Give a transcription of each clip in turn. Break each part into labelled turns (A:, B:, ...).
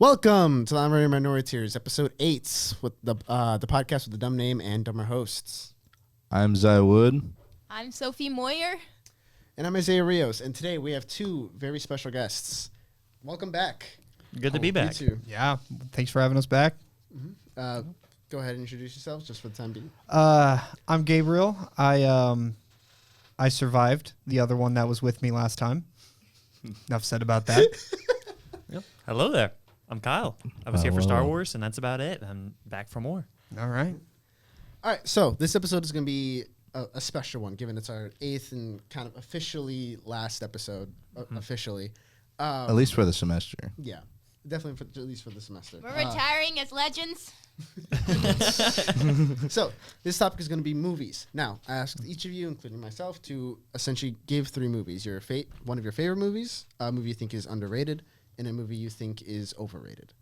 A: Welcome to the Honorary Minorities, episode 8, with the podcast with the dumb name and dumber hosts.
B: I'm Zai Wood.
C: I'm Sophie Moyer.
A: And I'm Isaiah Rios. And today we have two very special guests. Welcome back.
D: Good to be back.
A: You two.
E: Yeah, thanks for having us back.
A: Mm-hmm. Go ahead and introduce yourselves just for the time being.
E: I'm Gabriel. I survived the other one that was with me last time. Enough said about that.
D: Yep. Hello there. I'm Kyle. I was here for Star Wars, and that's about it. I'm back for more.
E: All right.
A: All right, so this episode is going to be a special one, given it's our 8th and kind of officially last episode, officially.
B: At least for the semester.
A: Yeah, definitely at least for the semester.
C: We're retiring as legends.
A: So this topic is going to be movies. Now, I asked each of you, including myself, to essentially give 3 movies. One of your favorite movies, a movie you think is underrated, and a movie you think is overrated.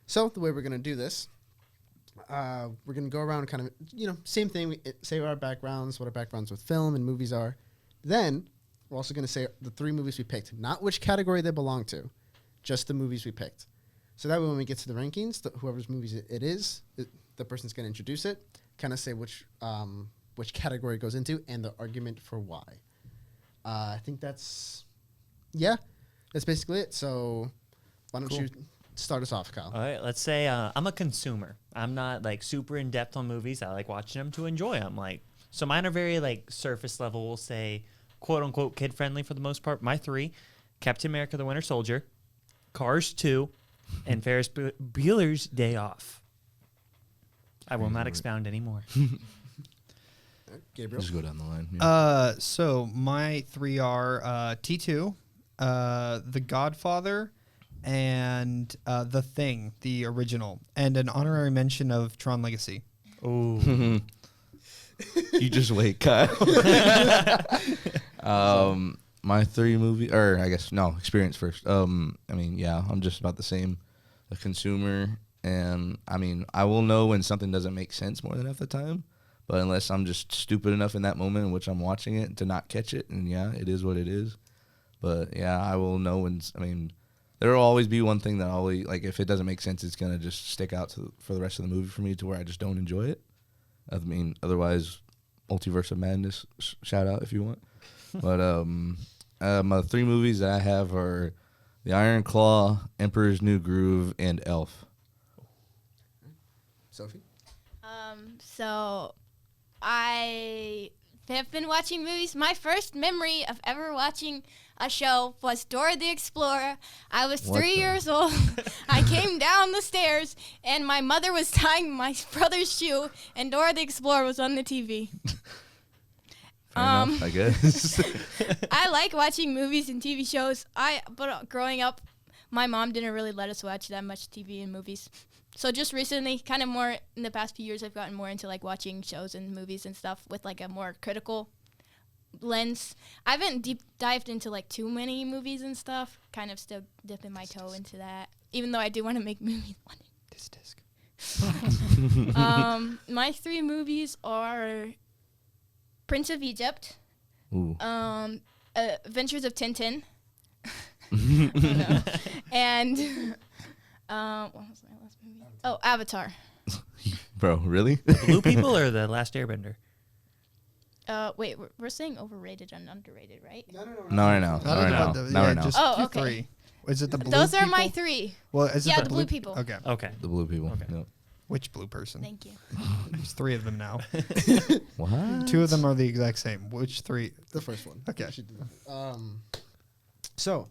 A: So the way we're going to do this, we're going to go around kind of, same thing. We say what our backgrounds with film and movies are. Then we're also going to say the 3 movies we picked, not which category they belong to, just the movies we picked. So that way when we get to the rankings, whoever's movies it is, the person's going to introduce it, kind of say which category it goes into, and the argument for why. I think that's basically it. So why don't you start us off, Kyle?
D: All right, let's say I'm a consumer. I'm not like super in depth on movies. I like watching them to enjoy them. So mine are very like surface level. We'll say quote unquote kid friendly for the most part. My 3: Captain America: The Winter Soldier, Cars 2, and Ferris Bueller's Day Off. I will not expound anymore.
A: Gabriel?
B: Just go down the line. Yeah.
E: So my 3 are T2, The Godfather, and The Thing, the original, and an honorary mention of Tron Legacy.
D: Oh,
B: You just wait, Kyle. My 3 movie, or I guess, no, experience first. I'm just about the same. A consumer, and I will know when something doesn't make sense more than half the time, but unless I'm just stupid enough in that moment in which I'm watching it to not catch it, and it is what it is. But I will know when, there will always be one thing that always, like, if it doesn't make sense, it's going to just stick out for the rest of the movie for me to where I just don't enjoy it. Otherwise, Multiverse of Madness, shout out if you want. But my 3 movies that I have are The Iron Claw, Emperor's New Groove, and Elf.
A: Sophie?
C: So I have been watching movies. My first memory of ever watching a show was Dora the Explorer. I was 3 years old. I came down the stairs, and my mother was tying my brother's shoe, and Dora the Explorer was on the TV.
B: Fair enough, I guess.
C: I like watching movies and TV shows. But growing up, my mom didn't really let us watch that much TV and movies. So just recently, kind of more in the past few years, I've gotten more into like watching shows and movies and stuff with like a more critical lens. I haven't deep dived into like too many movies and stuff. Kind of still dipping my toe into that, even though I do want to make movies one day.
E: This disc.
C: My 3 movies are Prince of Egypt,
B: Ooh.
C: Adventures of Tintin, and what was my last movie? Oh, Avatar.
B: Bro, really?
D: Blue People or The Last Airbender?
C: Wait, we're saying overrated and underrated, right?
B: Not right now. Not right now.
E: Just
C: Oh,
E: do
C: okay.
E: 3. Is it the blue
C: Those are
E: people?
C: my 3.
E: Well, is it
C: Yeah, the blue people.
E: Okay.
D: Okay.
B: The Blue People.
D: Okay.
B: Yep.
E: Which blue person?
C: Thank you.
E: There's 3 of them now.
B: What?
E: 2 of them are the exact same. Which 3?
A: The first one.
E: Okay.
A: We should do that. So,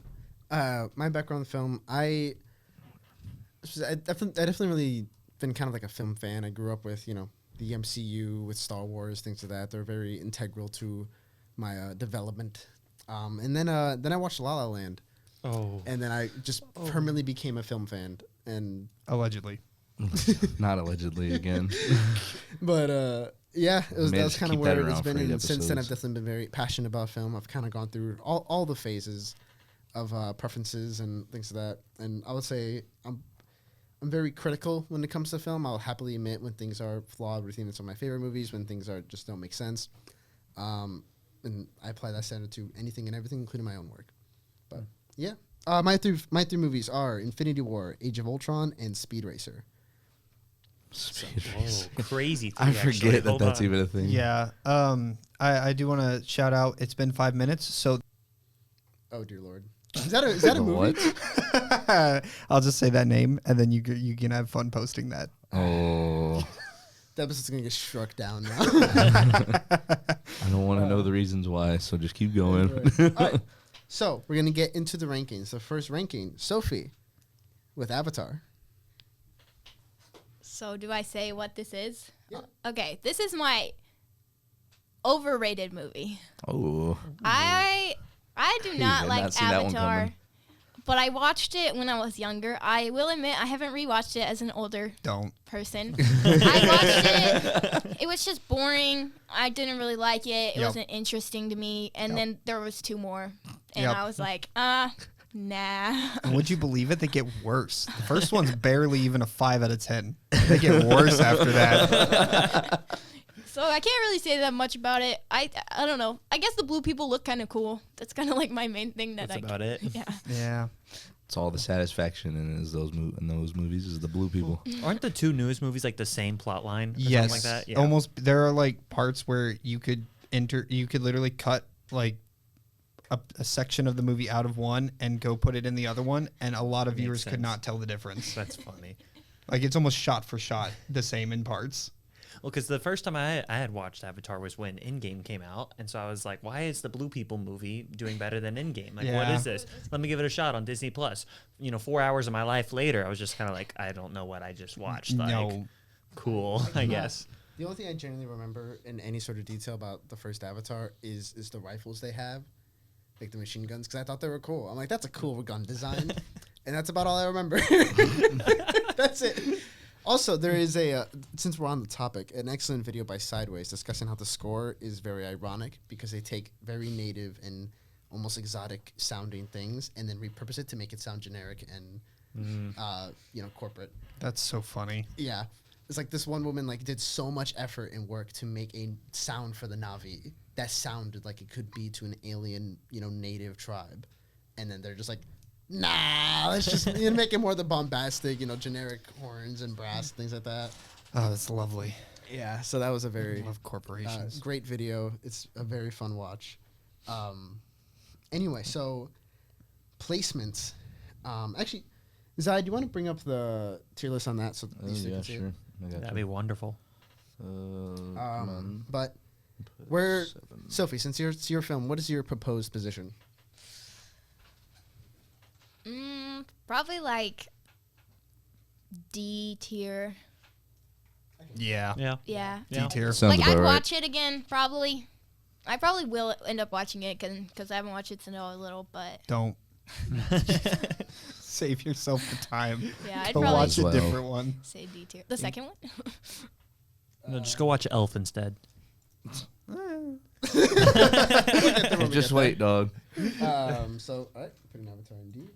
A: my background in film, I definitely really been kind of like a film fan. I grew up with, the MCU, with Star Wars, things like that. They're very integral to my development. And then I watched La La Land.
D: Oh.
A: And then I just permanently became a film fan. And
E: Allegedly.
B: Not allegedly again.
A: But that was kind of
B: keep that
A: where it's
B: around
A: been.
B: for 8
A: And since then, I've
B: episodes.
A: definitely been very passionate about film. I've kind of gone through all the phases of preferences and things like that. And I would say I'm very critical when it comes to film. I'll happily admit when things are flawed, when things are my favorite movies, when things are just don't make sense. And I apply that standard to anything and everything, including my own work. But yeah, My three movies are Infinity War, Age of Ultron, and Speed Racer.
B: Speed
D: Whoa,
B: Racer.
D: crazy.
B: I
D: actually.
B: forget that
D: Hold
B: that's
D: on.
B: even a thing.
E: Yeah. I do want to shout out. It's been 5 minutes, so
A: Oh dear lord, is that a
B: The
A: movie?
B: what?
E: I'll just say that name, and then you can have fun posting that.
B: Oh,
A: That episode's gonna get struck down now.
B: I don't want to know the reasons why, so just keep going.
A: All right, so we're gonna get into the rankings. The first ranking, Sophie, with Avatar.
C: So do I say what this is?
A: Yeah.
C: Okay, this is my overrated movie.
B: Oh,
C: I do
B: Hey,
C: not
B: I've
C: like
B: not seen that one
C: Avatar,
B: coming.
C: but I watched it when I was younger. I will admit I haven't rewatched it as an older
E: Don't.
C: person. I watched it. It was just boring. I didn't really like it. It
E: Yep.
C: wasn't interesting to me. And
E: Yep.
C: then there was 2 more, and
E: Yep.
C: I was like, nah.
E: And would you believe it? They get worse. The first one's barely even a 5 out of 10. They get worse after that.
C: So I can't really say that much about it. I don't know. I guess the blue people look kind of cool. That's kind of like my main thing that
D: That's
C: I.
D: about it.
C: Yeah.
E: Yeah.
B: it's all the satisfaction in those movies is the blue people.
D: Aren't the 2 newest movies like the same plot line? Or
E: Yes.
D: Something like that? Yeah.
E: Almost. There are like parts where you could literally cut like a section of the movie out of one and go put it in the other one, and a lot of
D: Makes
E: viewers could
D: sense.
E: not tell the difference.
D: That's funny.
E: Like it's almost shot for shot the same in parts.
D: Well, because the first time I had watched Avatar was when Endgame came out, and so I was like, "Why is the Blue People movie doing better than Endgame? Like, what
E: Yeah.
D: is this? Let me give it a shot on Disney Plus." 4 hours of my life later, I was just kind of like, "I don't know what I just watched." Like,
E: No.
D: cool, I guess.
A: The only thing I generally remember in any sort of detail about the first Avatar is the rifles they have, like the machine guns, because I thought they were cool. I'm like, that's a cool gun design, and that's about all I remember. That's it. Also, there is since we're on the topic, an excellent video by Sideways discussing how the score is very ironic because they take very native and almost exotic sounding things and then repurpose it to make it sound generic and corporate.
E: That's so funny.
A: Yeah. It's like this one woman did so much effort and work to make a sound for the Na'vi that sounded like it could be to an alien, native tribe. And then they're just like, nah, let's just make it more the bombastic, generic horns and brass, things like that.
E: Oh, that's lovely.
A: Yeah, so that was a very
E: Love corporations.
A: great video. It's a very fun watch. Anyway, so placements. Actually, Zai, do you want to bring up the tier list on that so these two
B: Yeah,
A: can see it?
B: sure. I got
D: That'd
B: you.
D: be wonderful.
B: Come on.
A: But
B: Put
A: where,
B: 7.
A: Sophie, since it's your film, what is your proposed position?
C: Probably like D tier.
E: Yeah.
D: Yeah.
C: Yeah.
D: Yeah.
E: D tier.
B: Sounds
C: Like I'd
B: about right.
C: watch it again probably. I probably will end up watching it because I haven't watched it since I was little. But
E: Don't. Save yourself the time.
C: yeah, I'd
E: Go
C: probably
E: watch a
B: Well.
E: different one.
C: say D tier. The second one.
D: No, just go watch Elf instead.
B: Just wait, dog.
A: So, all right, putting Avatar in D.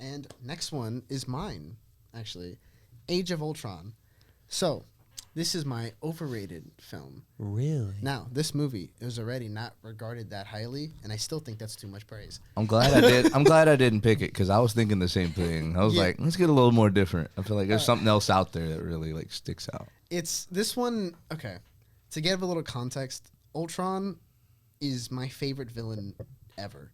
A: And next one is mine, actually. Age of Ultron. So, this is my overrated film.
D: Really?
A: Now, this movie is already not regarded that highly, and I still think that's too much praise.
B: I'm glad I did. I'm glad I didn't pick it because I was thinking the same thing. I was
A: Yeah.
B: like, let's get a little more different. I feel like there's something else out there that really sticks out.
A: It's this one, okay. To give a little context, Ultron is my favorite villain ever.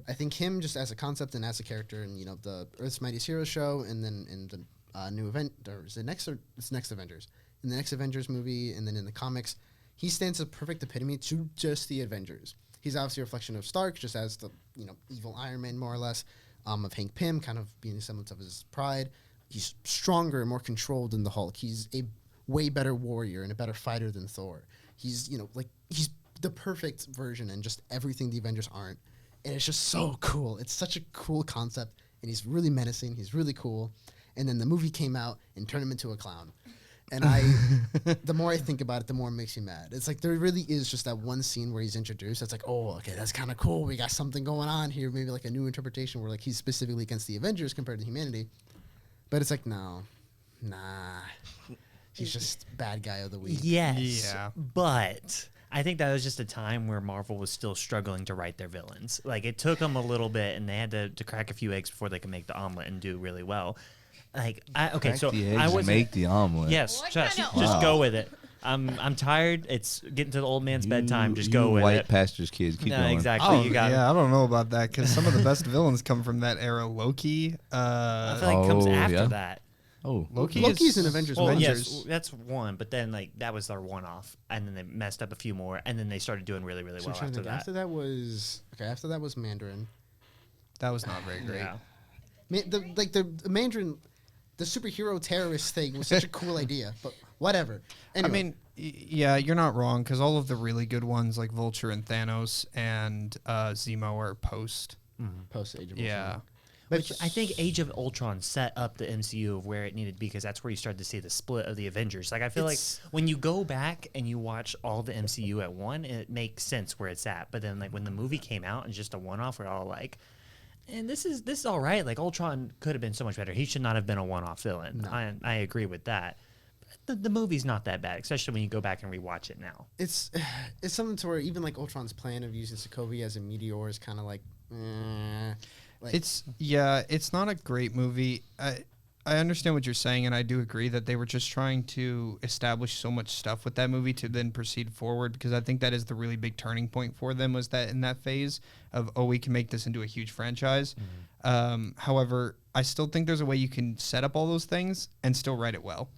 A: I think him just as a concept and as a character in, the Earth's Mightiest Heroes show and then in the new event, or is it next Avengers. In the next Avengers movie and then in the comics, he stands as a perfect epitome to just the Avengers. He's obviously a reflection of Stark, just as the, evil Iron Man, more or less, of Hank Pym, kind of being a semblance of his pride. He's stronger and more controlled than the Hulk. He's a way better warrior and a better fighter than Thor. He's, he's the perfect version and just everything the Avengers aren't. And it's just so cool. It's such a cool concept. And he's really menacing. He's really cool. And then the movie came out and turned him into a clown. And the more I think about it, the more it makes me mad. It's like there really is just that one scene where he's introduced. That's like, oh, okay, that's kind of cool. We got something going on here. Maybe like a new interpretation where he's specifically against the Avengers compared to humanity. But it's like, no, nah. He's just bad guy of the week.
D: Yes.
E: Yeah.
D: But I think that was just a time where Marvel was still struggling to write their villains. Like, it took them a little bit, and they had to crack a few eggs before they could make the omelet and do really well. Like,
B: Crack the eggs and make the omelet.
D: Yes,
C: What
D: just
C: kind of-
D: just
B: Wow.
D: go with it. I'm tired. It's getting to the old man's bedtime. Just go with
B: white
D: it.
B: pastors kids. Keep
D: No,
B: going.
D: exactly.
E: Oh,
D: You got
E: yeah, I don't know about that because some of the best villains come from that era. Loki.
D: I feel like it comes
B: Oh,
D: after
B: yeah.
D: that.
B: Oh,
A: Loki's in Avengers.
D: Well,
A: Avengers.
D: yes, that's one. But then like that was their one-off, and then they messed up a few more, and then they started doing really, really
A: So I'm
D: well
A: trying to
D: after
A: think.
D: that.
A: After that was Mandarin.
E: That was not very great.
D: Yeah.
A: The Mandarin, the superhero terrorist thing was such a cool idea, but whatever. Anyway,
E: I mean, yeah, you're not wrong because all of the really good ones like Vulture and Thanos and Zemo are post.
A: post Age of
E: Yeah.
A: Ultron.
D: Which I think Age of Ultron set up the MCU of where it needed to be because that's where you started to see the split of the Avengers. Like I feel like
A: It's-
D: when you go back and you watch all the MCU at one, it makes sense where it's at. But then like when the movie came out and just a one-off, we're all like, and this is all right. Like Ultron could have been so much better. He should not have been a one-off villain.
A: No.
D: I agree with that. But the movie's not that bad, especially when you go back and rewatch it now.
A: it's something to where even like Ultron's plan of using Sokovia as a meteor is kind of like, like
E: It's not a great movie. I understand what you're saying, and I do agree that they were just trying to establish so much stuff with that movie to then proceed forward because I think that is the really big turning point for them was that in that phase of, oh, we can make this into a huge franchise. However, I still think there's a way you can set up all those things and still write it well,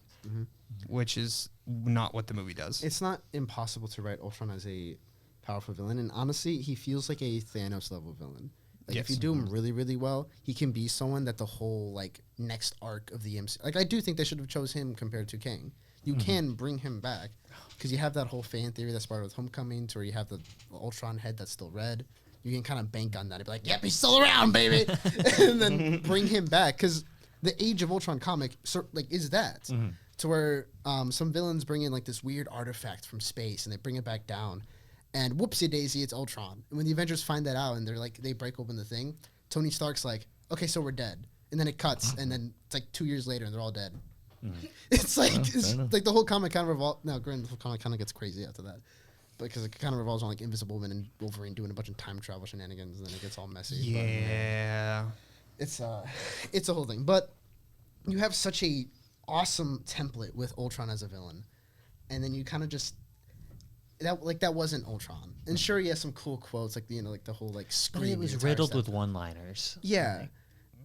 E: which is not what the movie does.
A: it's not impossible to write Ultron as a powerful villain, and honestly, he feels like a Thanos level villain. Like if you
E: Yes.
A: do him really, really well, he can be someone that the whole like next arc of the MC. Like I do think they should have chose him compared to Kang. You can bring him back because you have that whole fan theory that started with Homecoming, to where you have the Ultron head that's still red. You can kind of bank on that and be like, "Yep, he's still around, baby," and then bring him back because the Age of Ultron comic is that to where some villains bring in like this weird artifact from space and they bring it back down. And whoopsie daisy, it's Ultron. And when the Avengers find that out and they're like, they break open the thing, Tony Stark's like, okay, so we're dead. And then it cuts, and then it's like 2 years later and they're all dead. It's like,
B: fair enough.
A: like the whole comic kind of revolves. Now, granted, the whole comic kind of gets crazy after that. Because it kind of revolves on like Invisible Woman and Wolverine doing a bunch of time travel shenanigans, and then it gets all messy.
E: Yeah.
A: But it's a whole thing. But you have such a awesome template with Ultron as a villain. And then you kind of just, that wasn't Ultron. And sure, he has some cool quotes, like like the whole like
D: But
A: scream.
D: it was
A: the entire
D: riddled
A: stuff.
D: with one-liners.
A: Yeah,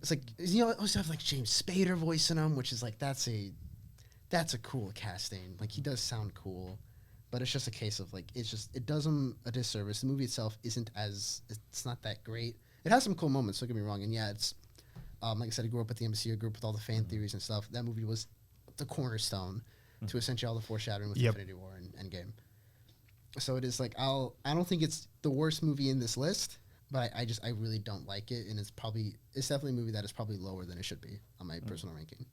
A: it's like also have like James Spader voice in him, which is like that's a cool casting. Like he does sound cool, but it's just a case of like it does him a disservice. The movie itself it's not that great. It has some cool moments. Don't get me wrong, and yeah, it's like I said, I grew up at the MCU, I grew up with all the fan theories and stuff. That movie was the cornerstone to essentially all the foreshadowing with
E: Yep.
A: Infinity War and Endgame. So it is like I don't think it's the worst movie in this list, but I really don't like it, and it's definitely a movie that is probably lower than it should be on my personal ranking.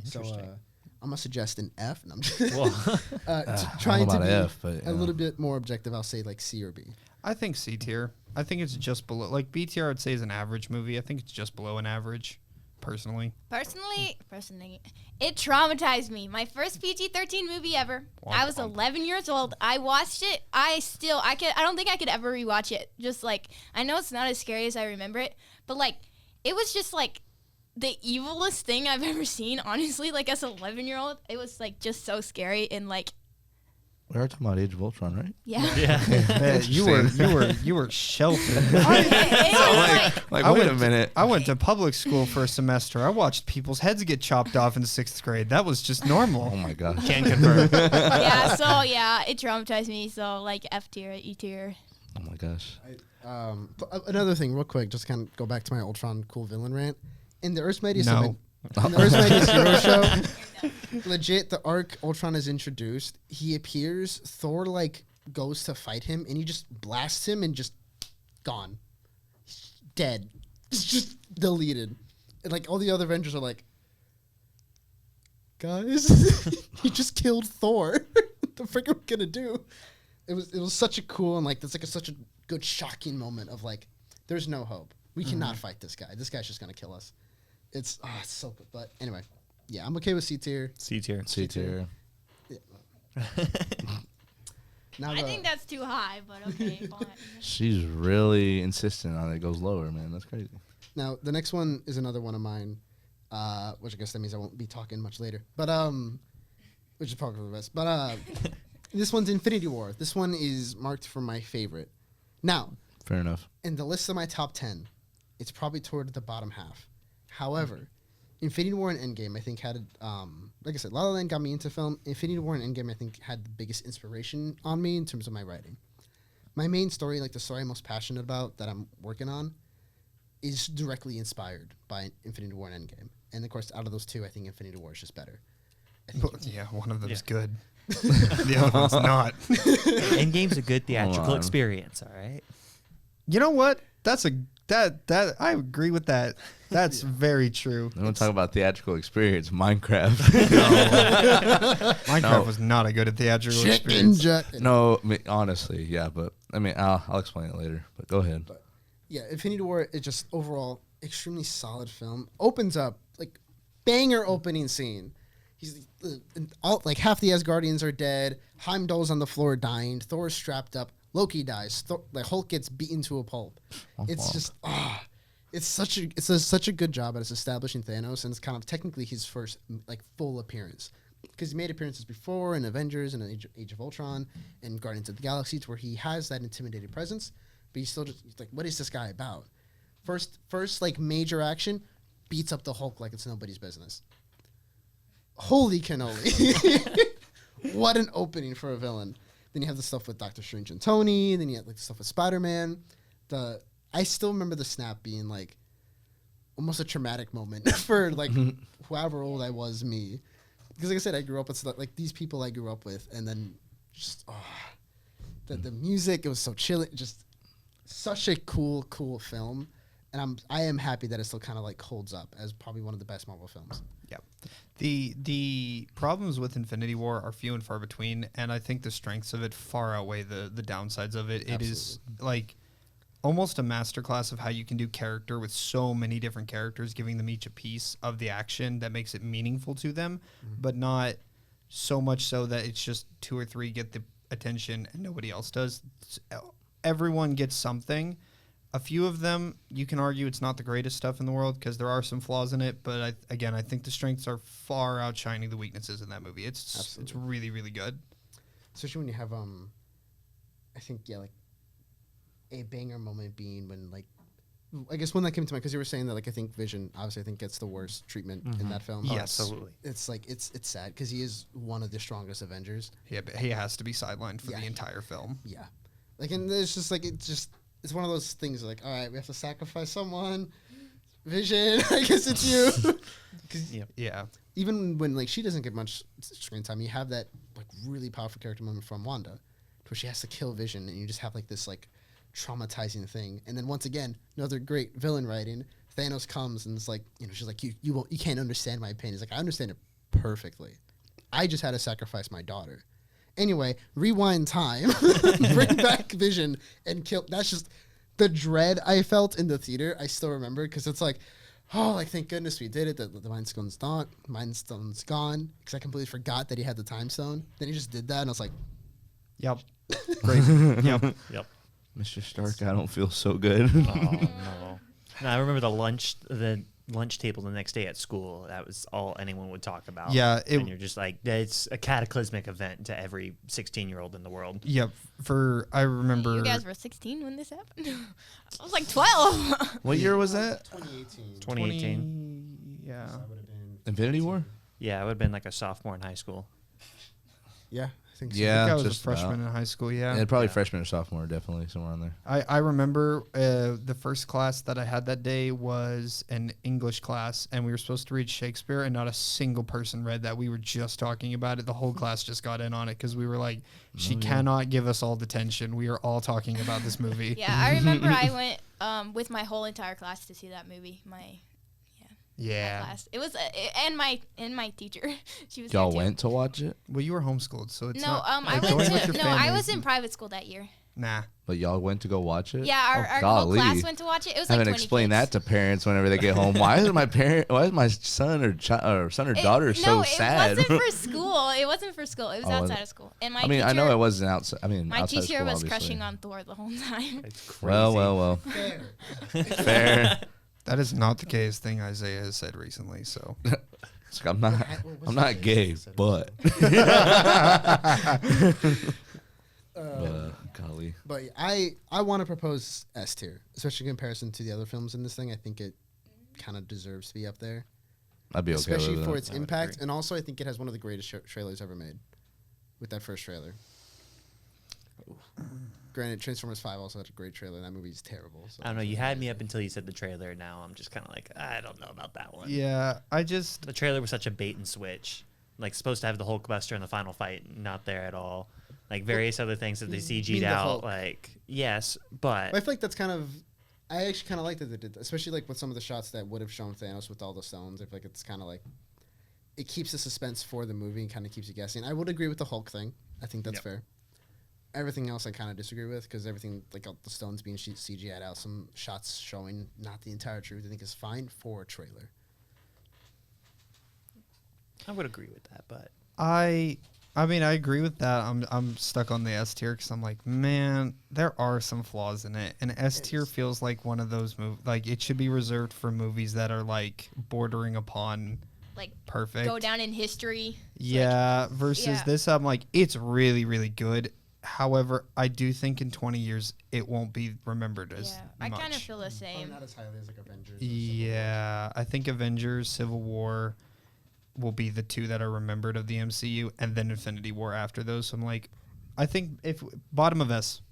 A: So
D: Interesting.
A: I'm gonna suggest an F, and I'm just
D: Well,
A: trying to
B: about
A: be
B: F, but,
A: a little bit more objective. I'll say like C or B.
E: I think C tier. I think it's just below. Like B tier, I'd say is an average movie. I think it's just below an average, personally.
C: Personally, it traumatized me. My first PG-13 movie ever. I was 11 years old. I watched it. I don't think I could ever rewatch it. Just like, I know it's not as scary as I remember it, but like, it was just like the evilest thing I've ever seen. Honestly, like as an 11-year-old, it was like just so scary and like,
B: We are talking about Age of Ultron, right?
C: yeah.
D: yeah.
E: You were sheltered.
C: It was like,
B: Like,
E: I
B: wait a
E: went
B: minute.
E: I went to public school for a semester. I watched people's heads get chopped off in 6th grade. That was just
B: Oh
E: normal.
B: my gosh.
D: Can confirm.
C: yeah. So yeah, it traumatized me. So like F tier, E tier.
B: Oh my gosh.
A: Another thing, real quick, just kind of go back to my Ultron cool villain rant. In the Earth's Mightiest
E: No.
A: in the Earth's Mightiest Hero show, legit, the arc Ultron is introduced. He appears, Thor like goes to fight him, and he just blasts him and just gone, dead. It's just deleted. And like all the other Avengers are like, guys, he just killed Thor. What the frick are we gonna do? It was such a cool and like that's like such a good shocking moment of like, there's no hope. We cannot fight this guy. This guy's just gonna kill us. It's so good. But anyway, yeah, I'm okay with C tier.
D: C tier.
B: C tier.
A: Now
C: I think that's too high, but okay, fine.
B: She's really insistent on it goes lower, man. That's crazy.
A: now the next one is another one of mine, which I guess that means I won't be talking much later. But which is probably the best. But this one's Infinity War. This one is marked for my favorite. Now,
B: Fair enough.
A: in the list of my top 10, it's probably toward the bottom half. However, Infinity War and Endgame, I think, had, like I said, La La Land got me into film. Infinity War and Endgame, I think, had the biggest inspiration on me in terms of my writing. My main story, like the story I'm most passionate about that I'm working on, is directly inspired by Infinity War and Endgame. And of course, out of those two, I think Infinity War is just better. I think
E: Yeah, one of them is
D: Yeah.
E: good. The other one's not.
D: Endgame's a good theatrical
B: on.
D: experience, all right?
E: You know what? That I agree with that. That's very true.
B: I don't talk about theatrical experience. Minecraft.
E: Minecraft was not a good theatrical
A: chicken
E: experience.
A: jet.
B: No, I mean, honestly, yeah, but I mean, I'll explain it later. But go ahead.
A: Yeah, Infinity War is just overall extremely solid film. Opens up like banger opening scene. He's all like half the Asgardians are dead. Heimdall's on the floor dying. Thor's strapped up. Loki dies. Like Hulk gets beaten to a pulp. It's just it's such a good job at establishing Thanos, and it's kind of technically his first like full appearance because he made appearances before in Avengers and Age of Ultron and Guardians of the Galaxy, to where he has that intimidating presence, but he's like, what is this guy about? First like major action, beats up the Hulk like it's nobody's business. Holy cannoli! What an opening for a villain. Then you have the stuff with Doctor Strange and Tony. Then you have like the stuff with Spider-Man. I still remember the snap being like almost a traumatic moment for like however old I was, me. Because like I said, I grew up with like these people I grew up with, and then just the music, it was so chill. Just such a cool film, and I am happy that it still kind of like holds up as probably one of the best Marvel films.
E: Yep. The problems with Infinity War are few and far between, and I think the strengths of it far outweigh the downsides of it. It is like almost a masterclass of how you can do character with so many different characters, giving them each a piece of the action that makes it meaningful to them, but not so much so that it's just two or three get the attention and nobody else does. Everyone gets something. A few of them, you can argue it's not the greatest stuff in the world because there are some flaws in it. But I think the strengths are far outshining the weaknesses in that movie. It's really, really good.
A: Especially when you have I think like a banger moment being when like I guess one that came to mind because you were saying that like I think Vision obviously I think gets the worst treatment in that film.
E: Oh,
A: Yes.
D: absolutely.
A: It's like it's sad because he is one of the strongest Avengers.
E: Yeah, but he has to be sidelined for
A: Yeah.
E: the entire film.
A: Yeah, like and it's just like it's one of those things like all right, we have to sacrifice someone. Vision, I guess it's you. 'Cause
E: Yeah.
A: even when like she doesn't get much screen time, you have that like really powerful character moment from Wanda, where she has to kill Vision, and you just have like this like traumatizing thing. And then once again, another great villain writing. Thanos comes and it's like she's like you can't understand my pain. He's like I understand it perfectly. I just had to sacrifice my daughter. Anyway, rewind time, bring back Vision and kill. That's just the dread I felt in the theater. I still remember because it's like, oh, like thank goodness we did it. The Mind Stone's gone because I completely forgot that he had the Time Stone. Then he just did that, and I was like,
E: Yep. Great. Yep.
D: Yep.
B: Mr. Stark, I don't feel so good.
D: Oh no. No, I remember the lunch table the next day at school. That was all anyone would talk about.
E: Yeah,
D: and you're just like, it's a cataclysmic event to every 16-year-old in the world.
E: Yep. I remember.
C: You guys were 16 when this happened? I was like 12.
B: What year was that?
A: 2018.
D: 2018.
E: Yeah.
A: So I would have been.
B: Infinity War?
D: Yeah, I would have been like a sophomore in high school.
A: Yeah, I think so.
B: Yeah.
E: I think I was a
B: just
E: freshman
B: about.
E: in high school. Yeah.
B: Yeah, probably freshman or sophomore, definitely somewhere on there.
E: I remember the first class that I had that day was an English class, and we were supposed to read Shakespeare, and not a single person read that. We were just talking about it. The whole class just got in on it because we were like, she cannot give us all the tension. We are all talking about this movie.
C: Yeah, I remember I went with my whole entire class to see that movie. My
E: Yeah.
C: class. It was and my teacher. She was
B: Y'all
C: there too.
B: went to watch it?
E: Well, you were homeschooled, so it's
C: No,
E: not.
C: I
E: like, going
C: went
E: with
C: to
E: your
C: no. I
E: family
C: was in
E: isn't-
C: private school that year.
E: Nah.
B: But y'all went to go watch it?
C: Yeah, our whole
B: golly.
C: class went to watch it. It was
B: I
C: like
B: haven't
C: 20
B: explained
C: kids.
B: that to parents whenever they get home. Why is my son or daughter so sad?
C: No, it wasn't for school. It wasn't for school. It was
B: Oh, was
C: outside
B: it?
C: of school. And my
B: I mean,
C: teacher,
B: I know it wasn't outside. I mean,
C: my
B: outside of
C: teacher
B: school,
C: was
B: obviously.
C: crushing on Thor the whole time.
D: It's crazy.
B: Well. Fair.
E: That is not the gayest thing Isaiah has said recently. So
B: It's like, I'm not gay, but. Golly.
A: But I want to propose S tier, especially in comparison to the other films in this thing. I think it kind of deserves to be up there,
B: I'd be okay
A: especially
B: with
A: for
B: that.
A: its impact, and also I think it has one of the greatest trailers ever made with that first trailer. Granted, Transformers 5 also had a great trailer. That movie's terrible. So
D: I don't know. You had me up until you said the trailer. Now I'm just kind of like, I don't know about that one.
E: yeah,
D: The trailer was such a bait and switch. Like, supposed to have the Hulkbuster in the final fight, not there at all. Like, various other things that they
A: mean
D: CG'd
A: the
D: out.
A: Hulk.
D: Like, yes, but
A: I feel like that's kind of. I actually kind of like that they did that, especially like with some of the shots that would have shown Thanos with all the stones. I feel like it's kind of like it keeps the suspense for the movie and kind of keeps you guessing. I would agree with the Hulk thing. I think that's fair. Everything else I kind of disagree with because everything like all the stones being CGI'd out, some shots showing not the entire truth. I think is fine for a trailer.
D: I would agree with that. But
E: I mean, I agree with that. I'm stuck on the S tier because I'm like, man, there are some flaws in it, and S tier feels like one of those movies. Like it should be reserved for movies that are like bordering upon
C: Like,
E: perfect.
C: go down in history.
E: Yeah. Versus
C: yeah.
E: this, I'm like, it's really, really good. However, I do think in 20 years it won't be remembered as
C: Yeah, I kind of
E: much.
C: feel the same.
A: Not as highly as like Avengers.
E: Yeah, I think Avengers, Civil War will be the two that are remembered of the MCU, and then Infinity War after those. So I'm like, I think if bottom of S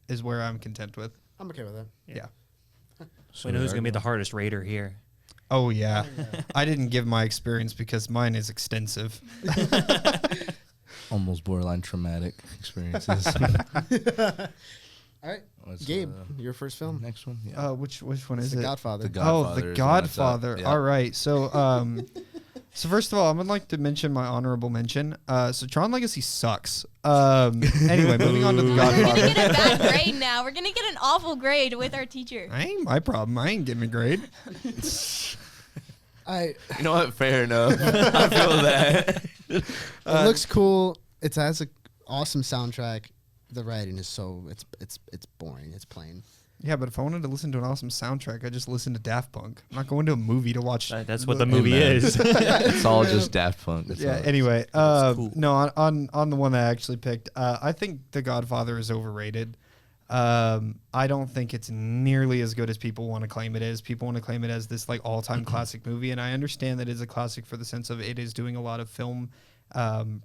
E: is where I'm content with.
A: I'm okay with that.
E: Yeah.
D: we know who's going to be the hardest raider here.
E: Oh yeah. I didn't give my experience because mine is extensive.
B: Almost borderline traumatic experiences.
A: All right,
B: What's,
A: Gabe, your first film.
B: Next one? Yeah.
E: Which one
A: It's
E: is
A: The
E: it?
A: Godfather.
B: The
E: Oh,
B: Godfather
E: The
B: is the one that's up.
E: Godfather.
B: Yeah.
E: All right. So, so first of all, I would like to mention my honorable mention. So Tron Legacy sucks. Anyway, moving on to The
C: We're gonna
E: Godfather.
C: get a bad grade now. We're gonna get an awful grade with our teacher.
E: I ain't my problem. I ain't getting a grade.
A: I
B: You know what? Fair enough. I feel that.
A: it looks cool. It has an awesome soundtrack. The writing is so it's boring. It's plain.
E: Yeah, but if I wanted to listen to an awesome soundtrack, I just listen to Daft Punk. I'm not going to a movie to watch.
D: That's what the movie
B: Amen.
D: is.
B: It's all just Daft Punk. That's
E: Yeah.
B: all.
E: Anyway,
D: cool.
E: no, on the one that I actually picked, I think The Godfather is overrated. I don't think it's nearly as good as people want to claim it is. People want to claim it as this like all-time classic movie, and I understand that it's a classic for the sense of it is doing a lot of film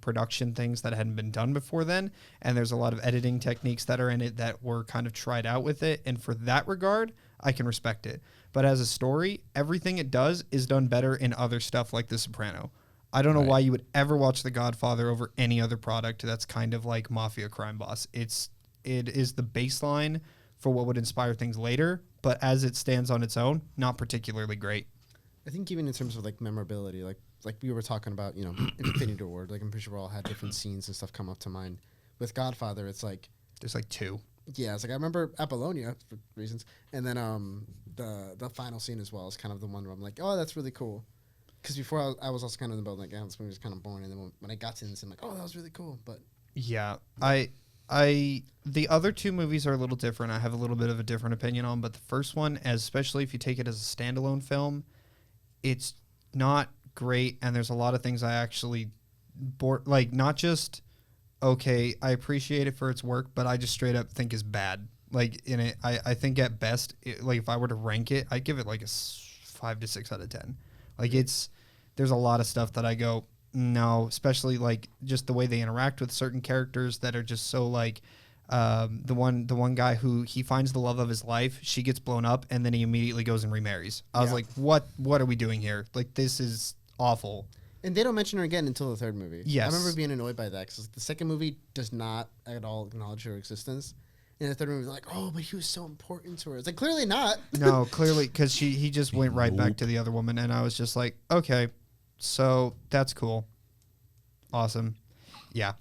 E: production things that hadn't been done before then, and there's a lot of editing techniques that are in it that were kind of tried out with it, and for that regard, I can respect it. But as a story, everything it does is done better in other stuff like The Soprano. I don't know why you would ever watch The Godfather over any other product that's kind of like Mafia Crime Boss. It is the baseline for what would inspire things later, but as it stands on its own, not particularly great.
A: I think even in terms of like memorability, like we were talking about, Infinity War. Like I'm pretty sure we all had different scenes and stuff come up to mind. With Godfather, it's like
E: There's like two.
A: yeah, it's like I remember Apollonia for reasons, and then the final scene as well is kind of the one where I'm like, oh, that's really cool. Because before I was also kind of in the boat like, yeah, this movie was kind of boring, and then when I got to this, I'm like, oh, that was really cool. But
E: Yeah, the other two movies are a little different. I have a little bit of a different opinion on, but the first one, especially if you take it as a standalone film, it's not great, and there's a lot of things I actually like. Not just okay, I appreciate it for its work, but I just straight up think is bad. Like in it, I think at best, like if I were to rank it, I'd give it like a 5 to 6 out of 10. Like there's a lot of stuff that I go, no, especially like just the way they interact with certain characters that are just so like the one guy who he finds the love of his life, she gets blown up, and then he immediately goes and remarries. I was like, what are we doing here? Like this is awful.
A: and they don't mention her again until the third movie.
E: Yes.
A: I remember being annoyed by that because the second movie does not at all acknowledge her existence. And the third movie was like, oh, but he was so important to her. It's like clearly not.
E: No, clearly because he just went right back to the other woman, and I was just like, okay, so that's cool, awesome, yeah.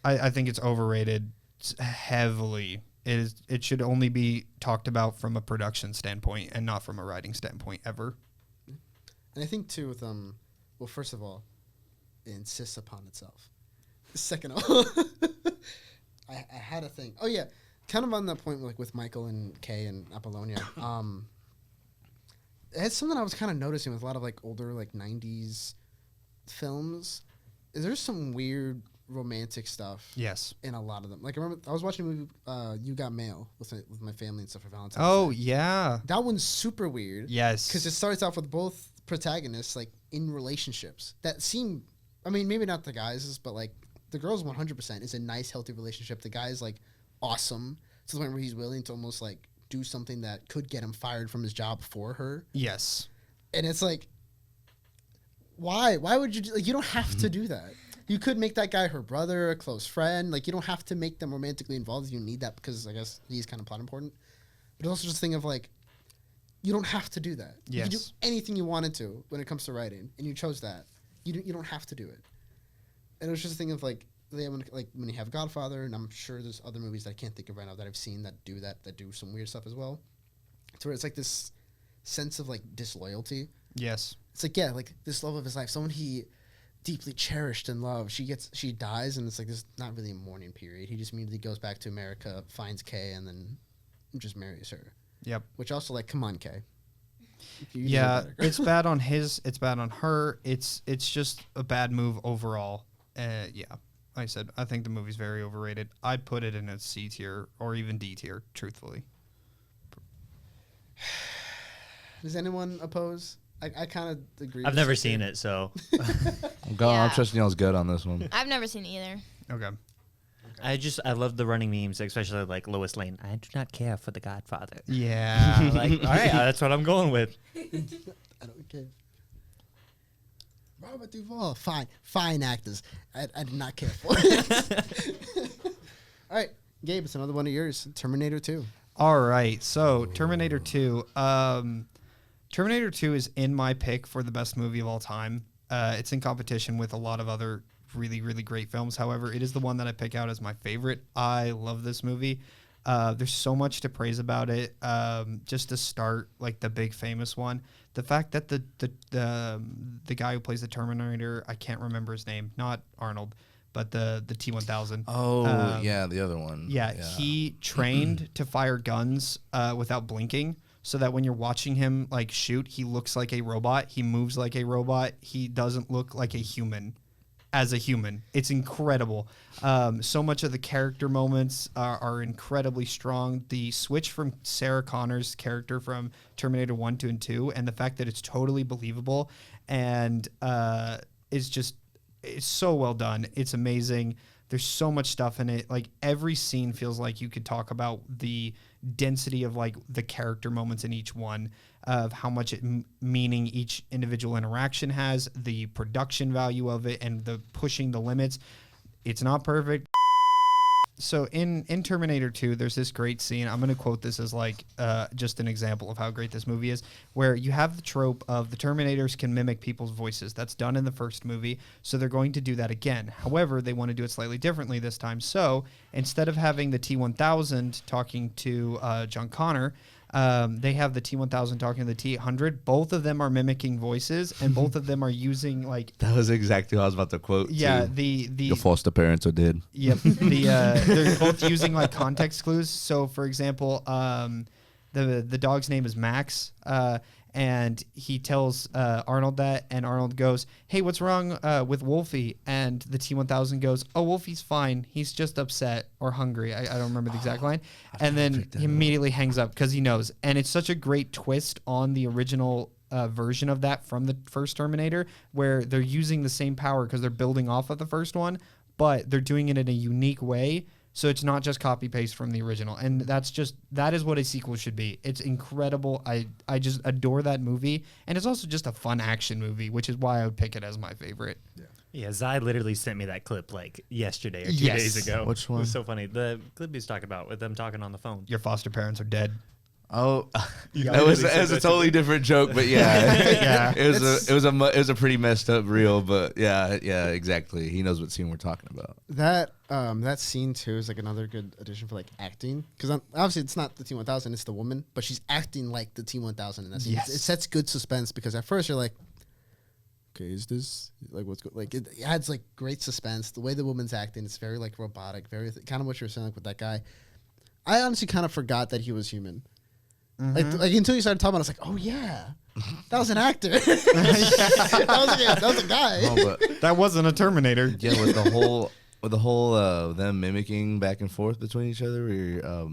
E: I think it's overrated heavily, It should only be talked about from a production standpoint and not from a writing standpoint ever.
A: And I think too with well, first of all, it insists upon itself. Second of all, I had a thing. Oh yeah, kind of on that point like with Michael and Kay and Apollonia. It's something I was kind of noticing with a lot of like older like 90s films. There's some weird romantic stuff.
E: Yes.
A: In a lot of them. Like I remember I was watching a movie You Got Mail with my family and stuff for Valentine's
E: Oh
A: Day.
E: yeah.
A: That one's super weird.
E: Yes.
A: Because it starts off with both protagonists like in relationships that seem, I mean, maybe not the guys, but like the girl's 100% is a nice, healthy relationship. The guy's like awesome to the point where he's willing to almost like do something that could get him fired from his job for her.
E: Yes.
A: And it's like, why? Why would you like? You don't have to do that. You could make that guy her brother, a close friend. Like you don't have to make them romantically involved. You need that because I guess he's kind of plot important. But also just think of like, you don't have to do that.
E: Yes.
A: You can do anything you wanted to when it comes to writing, and you chose that. You don't have to do it. And it was just a thing of like when you have Godfather, and I'm sure there's other movies that I can't think of right now that I've seen that do some weird stuff as well. To where it's like this sense of like disloyalty.
E: Yes.
A: It's like like this love of his life, someone he deeply cherished and loved. She dies, and it's like this not really a mourning period. He just immediately goes back to America, finds Kay, and then just marries her.
E: Yep.
A: Which also like, come on, Kay.
E: Yeah, it's bad on it's bad on her. It's just a bad move overall. Yeah, like I said, I think the movie's very overrated. I'd put it in a C tier or even D tier, truthfully.
A: Does anyone oppose? I kind of agree.
D: I've never seen it, so
B: I'm
C: Yeah.
B: trusting y'all's gut on this one.
C: I've never seen it either.
E: Okay.
D: I love the running memes, especially like Lois Lane. I do not care for The Godfather.
E: Yeah.
D: Like, all right, that's what I'm going with.
A: I don't care. Robert Duvall, fine actors. I did not care for it. All right, Gabe, it's another one of yours. Terminator 2.
E: All right. So Terminator 2. Terminator 2 is in my pick for the best movie of all time. It's in competition with a lot of other really, really great films. However, it is the one that I pick out as my favorite. I love this movie. There's so much to praise about it. Just to start, like the big famous one, the fact that the guy who plays the Terminator, I can't remember his name, not Arnold, but the T-1000.
B: Oh, yeah, the other one.
E: Yeah, he trained to fire guns without blinking, so that when you're watching him like shoot, he looks like a robot. He moves like a robot. He doesn't look like a human. As a human, it's incredible. So much of the character moments are incredibly strong. The switch from Sarah Connor's character from Terminator 1, 2, and 2, and the fact that it's totally believable and it's so well done. It's amazing. There's so much stuff in it. Like every scene feels like you could talk about the density of like the character moments in each one, of how much meaning each individual interaction has, the production value of it, and the pushing the limits. It's not perfect. So in Terminator 2, there's this great scene. I'm going to quote this as like just an example of how great this movie is, where you have the trope of the Terminators can mimic people's voices. That's done in the first movie, so they're going to do that again. However, they want to do it slightly differently this time. So instead of having the T-1000 talking to John Connor, they have the T-1000 talking to the T-800. Both of them are mimicking voices, and both of them are using like...
B: That was exactly what I was about to quote.
E: Yeah,
B: too.
E: the
B: Your foster parents are dead.
E: Yep. They're both using like context clues. So, for example, the dog's name is Max, and he tells Arnold that, and Arnold goes, "Hey, what's wrong with Wolfie?" And the T-1000 goes, "Oh, Wolfie's fine. He's just upset or hungry." I don't remember the exact line. And then he immediately hangs up because he knows. And it's such a great twist on the original version of that from the first Terminator, where they're using the same power because they're building off of the first one, but they're doing it in a unique way. So it's not just copy paste from the original. And that is what a sequel should be. It's incredible. I just adore that movie. And it's also just a fun action movie, which is why I would pick it as my favorite.
D: Yeah, Zai literally sent me that clip like yesterday or 2
E: Yes.
D: days ago.
B: Which one?
D: It was so funny. The clip he's talking about with them talking on the phone.
E: Your foster parents are dead.
B: Oh,
E: Yeah,
B: it was a totally different joke, but yeah,
E: Yeah.
B: it was a pretty messed up reel, but yeah, exactly. He knows what scene we're talking about.
A: That scene too is like another good addition for like acting, because obviously it's not the T-1000, it's the woman, but she's acting like the T-1000 in that scene.
E: Yes.
A: It sets good suspense because at first you're like, okay, is this like what's good? Like it adds like great suspense. The way the woman's acting, it's very like robotic, very kind of what you were saying like with that guy. I honestly kind of forgot that he was human. Like until you started talking about it, I was like, oh yeah, that was an actor. that was a guy.
B: Oh, but
E: That wasn't a Terminator.
B: yeah, with the whole them mimicking back and forth between each other. Where,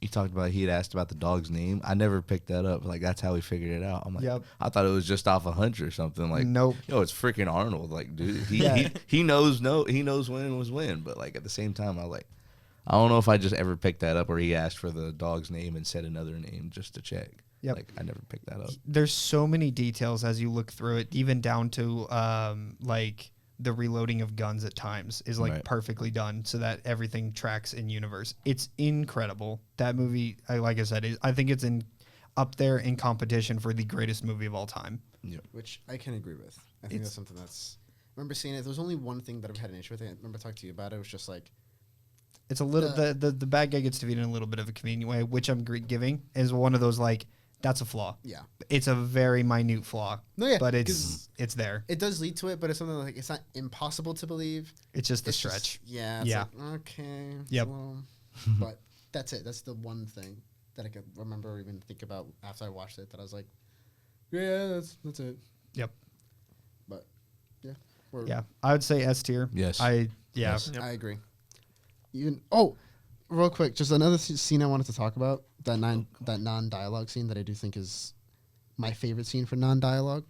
B: you talked about he had asked about the dog's name. I never picked that up. Like that's how we figured it out. I'm like,
E: Yep.
B: I thought it was just off a hunch or something. Like,
E: Nope.
B: Yo, it's freaking Arnold. Like, dude,
E: Yeah.
B: he knows when was when. But like at the same time, I was like, I don't know if I just ever picked that up or he asked for the dog's name and said another name just to check.
E: Yep.
B: Like I never picked that up.
E: There's so many details as you look through it, even down to like the reloading of guns at times is like
B: Right.
E: perfectly done so that everything tracks in universe. It's incredible. That movie, like I said, I think it's up there in competition for the greatest movie of all time.
B: Yeah.
A: Which I can agree with. I think that's something that's. I remember seeing it. There was only one thing that I've had an issue with. I remember talking to you about it. It was just like,
E: It's a little the bad guy gets defeated in a little bit of a convenient way, which I'm giving is one of those like that's a flaw.
A: yeah.
E: It's a very minute flaw.
A: No, yeah,
E: but
A: 'cause
E: it's there.
A: It does lead to it, but it's something like it's not impossible to believe.
E: It's just the
A: It's
E: stretch.
A: just- yeah. It's
E: Yeah.
A: Like, okay.
E: Yep.
A: Well, but that's it. That's the one thing that I could remember or even think about after I watched it. That I was like, yeah, that's it.
E: Yep.
A: But yeah.
E: Yeah. I would say S tier.
B: Yes.
E: Yes.
A: I agree. Even real quick, just another scene I wanted to talk about that non-dialogue scene that I do think is my favorite scene for non-dialogue.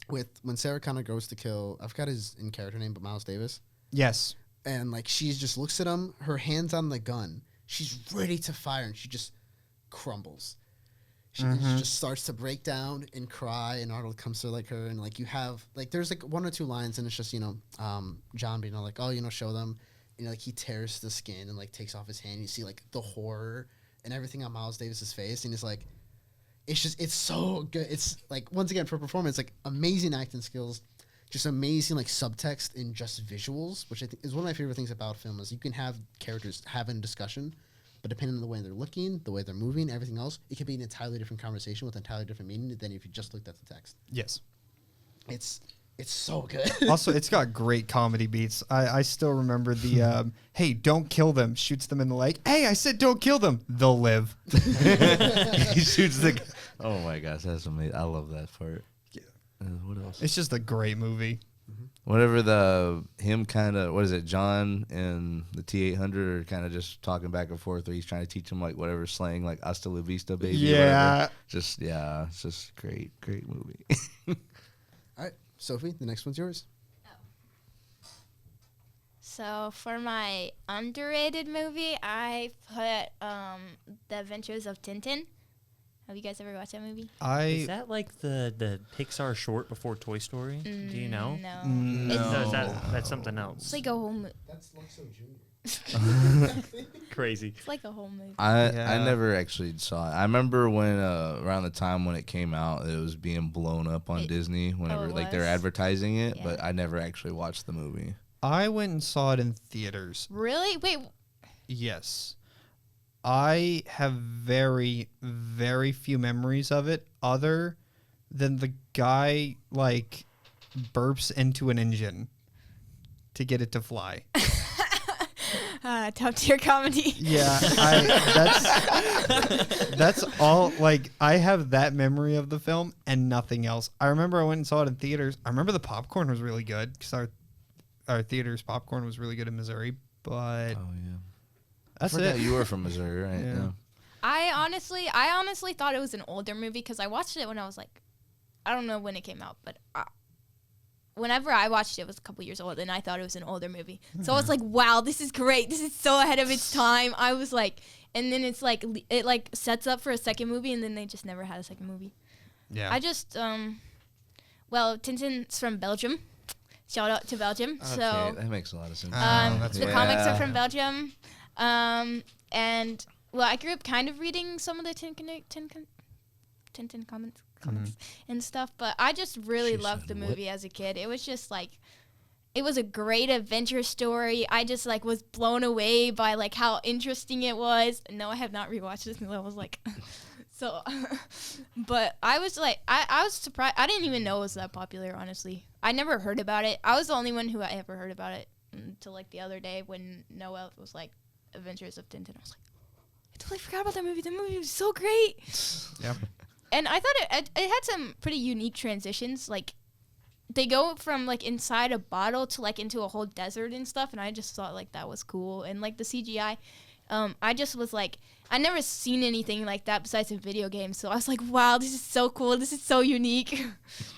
A: With when Sarah Connor goes to kill, I forgot his in character name, but Miles Davis,
E: Yes.
A: and like she just looks at him, her hands on the gun, she's ready to fire, and she just crumbles. She just starts to break down and cry, and Arnold comes to like her, and like you have like there's like one or two lines, and it's just John being like, oh, show them, and like he tears the skin and like takes off his hand. You see like the horror and everything on Miles Davis's face, and he's like, it's so good. It's like once again for performance, like amazing acting skills, just amazing like subtext and just visuals, which I think is one of my favorite things about film is you can have characters having a discussion. But depending on the way they're looking, the way they're moving, everything else, it could be an entirely different conversation with an entirely different meaning than if you just looked at the text.
E: Yes.
A: It's so good.
E: Also, it's got great comedy beats. I still remember the hey, don't kill them. Shoots them in the leg. Hey, I said don't kill them. They'll live.
B: He shoots the. Oh my gosh, that's amazing! I love that part.
E: Yeah.
B: What else?
E: It's just a great movie.
B: Whatever him kind of, what is it, John and the T-800 are kind of just talking back and forth, or he's trying to teach him like whatever slang, like hasta la vista, baby.
E: Yeah.
B: Whatever. It's just great movie.
A: All right, Sophie, the next one's yours.
C: So for my underrated movie, I put The Adventures of Tintin. Have you guys ever watched that movie?
D: Is that like the Pixar short before Toy Story? Do you know?
C: No.
D: No, that's something
C: It's
D: else.
C: like a whole movie.
A: That's Luxo Jr.
D: Crazy.
C: It's like a whole movie.
B: I
E: Yeah.
B: never actually saw it. I remember when around the time when it came out, it was being blown up on Disney whenever
C: it
B: like they're
C: was?
B: advertising it,
C: Yeah.
B: but I never actually watched the movie.
E: I went and saw it in theaters.
C: Really? Wait.
E: Yes. I have very, very few memories of it other than the guy like burps into an engine to get it to fly.
C: Top tier comedy.
E: Yeah, that's all. Like I have that memory of the film and nothing else. I remember I went and saw it in theaters. I remember the popcorn was really good because our theater's popcorn was really good in Missouri. But
B: Oh yeah,
E: that's
B: I forgot
E: it.
B: you were from Missouri, right?
E: Yeah.
C: I honestly thought it was an older movie because I watched it when I was like, I don't know when it came out, but whenever I watched it, it was a couple years old, and I thought it was an older movie. So I was like, wow, this is great. This is so ahead of its time. I was like, and then it's like, it like sets up for a second movie, and then they just never had a second movie.
E: Yeah.
C: I just, well, Tintin's from Belgium. Shout out to Belgium.
B: Okay,
C: So
B: that makes a lot of sense.
E: that's
C: the
E: right.
C: comics
B: Yeah.
C: are from Belgium. And well, I grew up kind of reading some of the Tintin comics and stuff, but I just really
B: She
C: loved the
B: said what?
C: movie as a kid. It was just like, it was a great adventure story. I just like was blown away by like how interesting it was. No, I have not rewatched this until I was like, so, but I was like, I was surprised. I didn't even know it was that popular, honestly. I never heard about it. I was the only one who I ever heard about it until like the other day when Noel was like, Adventures of Tintin. I was like, I totally forgot about that movie. The movie was so great.
E: Yeah.
C: And I thought it had some pretty unique transitions. Like, they go from, like, inside a bottle to, like, into a whole desert and stuff. And I just thought, like, that was cool. And, like, the CGI, I just was, like, I never seen anything like that besides in video games. So I was like, wow, this is so cool. This is so unique.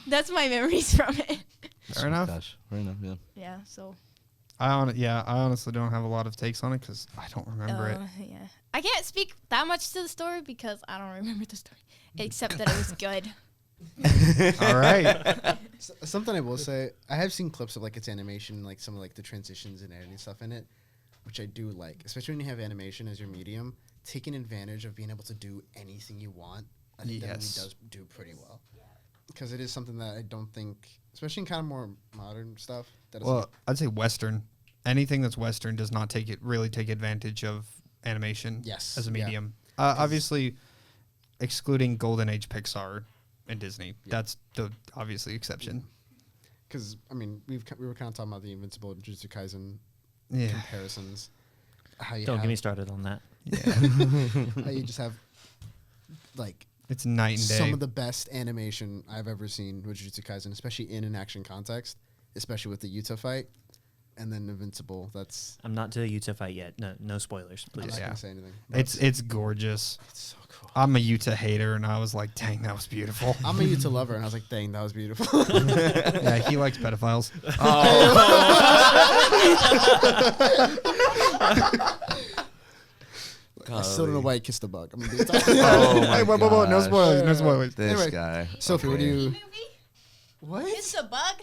C: That's my memories from it.
E: Fair enough.
B: Gosh, fair enough, yeah.
C: Yeah, so.
E: I honestly don't have a lot of takes on it because I don't remember it.
C: Yeah. I can't speak that much to the story because I don't remember the story. Except that it was good.
E: All right.
A: Something I will say, I have seen clips of like its animation, like some of like the transitions and editing stuff in it, which I do like, especially when you have animation as your medium. Taking advantage of being able to do anything you want, I think that movie does do pretty well. Because it is something that I don't think, especially in kind of more modern stuff.
E: Well, I'd say Western. Anything that's Western does not really take advantage of animation as a medium. Obviously, excluding Golden Age Pixar and Disney. That's the obviously exception.
A: Because, I mean, we were kind of talking about the Invincible and Jujutsu Kaisen comparisons.
D: Don't get me started on that.
A: How you just have, like,
E: it's night and day.
A: Some of the best animation I've ever seen with Jujutsu Kaisen, especially in an action context, especially with the Yuta fight, and then Invincible.
D: I'm not to the Yuta fight yet. No spoilers,
A: I'm
D: please.
A: not gonna say anything.
E: It's gorgeous.
A: It's so cool.
E: I'm a Yuta hater, and I was like, dang, that was beautiful.
A: I'm a Yuta lover, and I was like, dang, that was beautiful.
E: Yeah, he likes pedophiles.
A: I still don't know why he kissed the bug. I'm gonna be
B: Oh my
E: Hey, whoa, no
B: gosh.
E: spoilers, no spoilers.
B: This
A: Anyway,
B: guy.
A: Sophie, what do
B: Okay.
A: you? What?
C: It's a bug.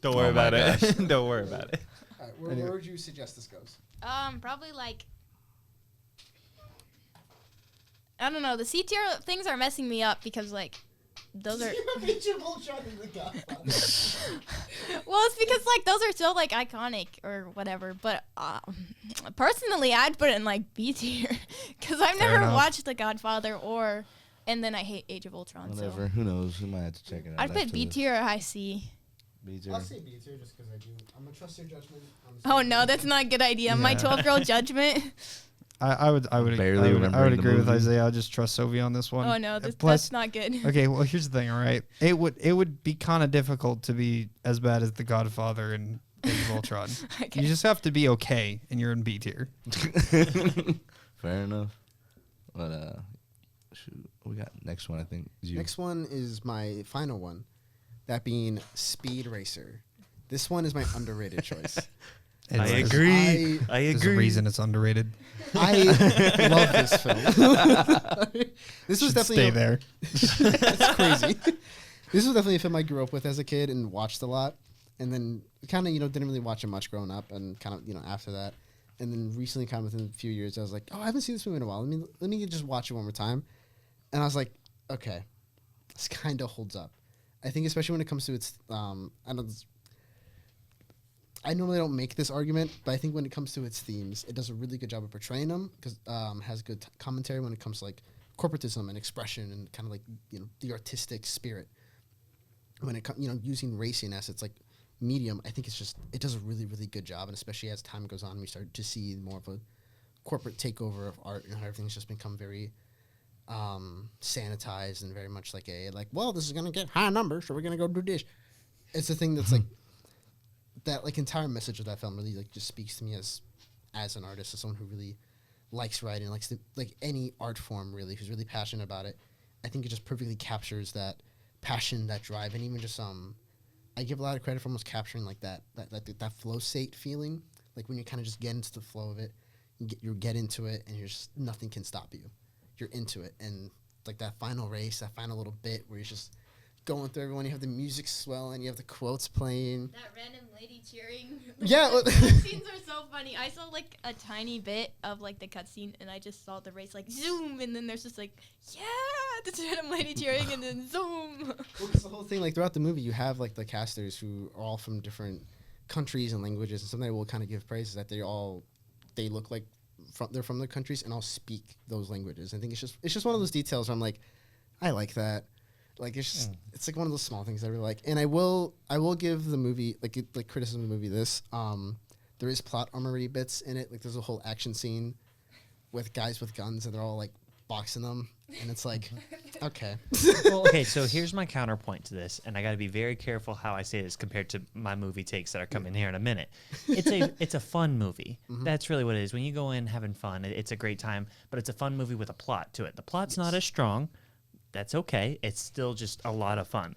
D: Don't
B: worry about
D: it. Don't worry about it.
A: All right, where would you suggest this goes?
C: Probably like, I don't know. The C tier things are messing me up because like, those are. Well, it's because like those are so like iconic or whatever. But personally, I'd put it in like B tier because I've
E: Fair
C: never
E: enough.
C: watched The Godfather and then I hate Age of Ultron.
B: Whatever.
C: So
B: Who knows? We might have to check it out.
C: I'd put
B: after
C: B
B: this.
C: tier or high C.
B: B tier.
A: I'll say B tier just because I do. I'm gonna trust your judgment.
C: Oh no, that's not a good idea. My
E: Yeah.
C: 12-year-old judgment.
E: I would
B: Barely
E: agree
B: remembering the
E: with
B: movie.
E: Isaiah. I'll just trust Sophie on this one.
C: Oh no,
E: Plus,
C: that's not good.
E: okay, well here's the thing, all right. It would be kind of difficult to be as bad as The Godfather and Age of Ultron.
C: Okay.
E: You just have to be okay, and you're in B tier.
B: Fair enough. But shoot, we got next one. I think is you.
A: Next one is my final one, that being Speed Racer. This one is my underrated choice.
E: I
A: agree.
E: There's a reason it's underrated.
A: I love this film. This was
E: Should
A: definitely
E: stay there.
A: That's crazy. This was definitely a film I grew up with as a kid and watched a lot, and then kind of didn't really watch it much growing up, and kind of after that, and then recently, kind of within a few years, I was like, oh, I haven't seen this movie in a while. Let me just watch it one more time, and I was like, okay, this kind of holds up. I think especially when it comes to its I normally don't make this argument, but I think when it comes to its themes, it does a really good job of portraying them because has good commentary when it comes to like corporatism and expression and kind of like the artistic spirit. When it comes using racing as its like medium, I think it does a really really good job, and especially as time goes on, we start to see more of a corporate takeover of art and how everything's just become very sanitized and very much like well, this is gonna get high numbers, so we're gonna go do this. It's the thing that's like. That like entire message of that film really like just speaks to me as an artist, as someone who really likes writing, likes like any art form really, who's really passionate about it. I think it just perfectly captures that passion, that drive, and even just I give a lot of credit for almost capturing like that flow state feeling, like when you kind of just get into the flow of it, you get into it, and you're just nothing can stop you. You're into it, and like that final race, that final little bit where you're just going through everyone. You have the music swelling. You have the quotes playing.
C: That random lady cheering.
A: Yeah,
C: The cutscenes are so funny. I saw like a tiny bit of like the cutscene, and I just saw the race like zoom, and then there's just like, yeah, this random lady cheering, and then zoom.
A: Well, 'cause the whole thing, like throughout the movie, you have like the casters who are all from different countries and languages, and something I will kind of give praise is that they look like they're from the countries and all speak those languages. I think it's just one of those details where I'm like, I like that. Like it's just it's like one of those small things I really like. And I will give the movie like criticism of the movie this. There is plot armory bits in it. Like there's a whole action scene with guys with guns and they're all like boxing them, and it's like, okay.
D: Well, okay, so here's my counterpoint to this, and I got to be very careful how I say this compared to my movie takes that are coming here in a minute. It's a fun movie. That's really what it is. When you go in having fun, it's a great time, but it's a fun movie with a plot to it. The plot's not as strong. That's okay. It's still just a lot of fun.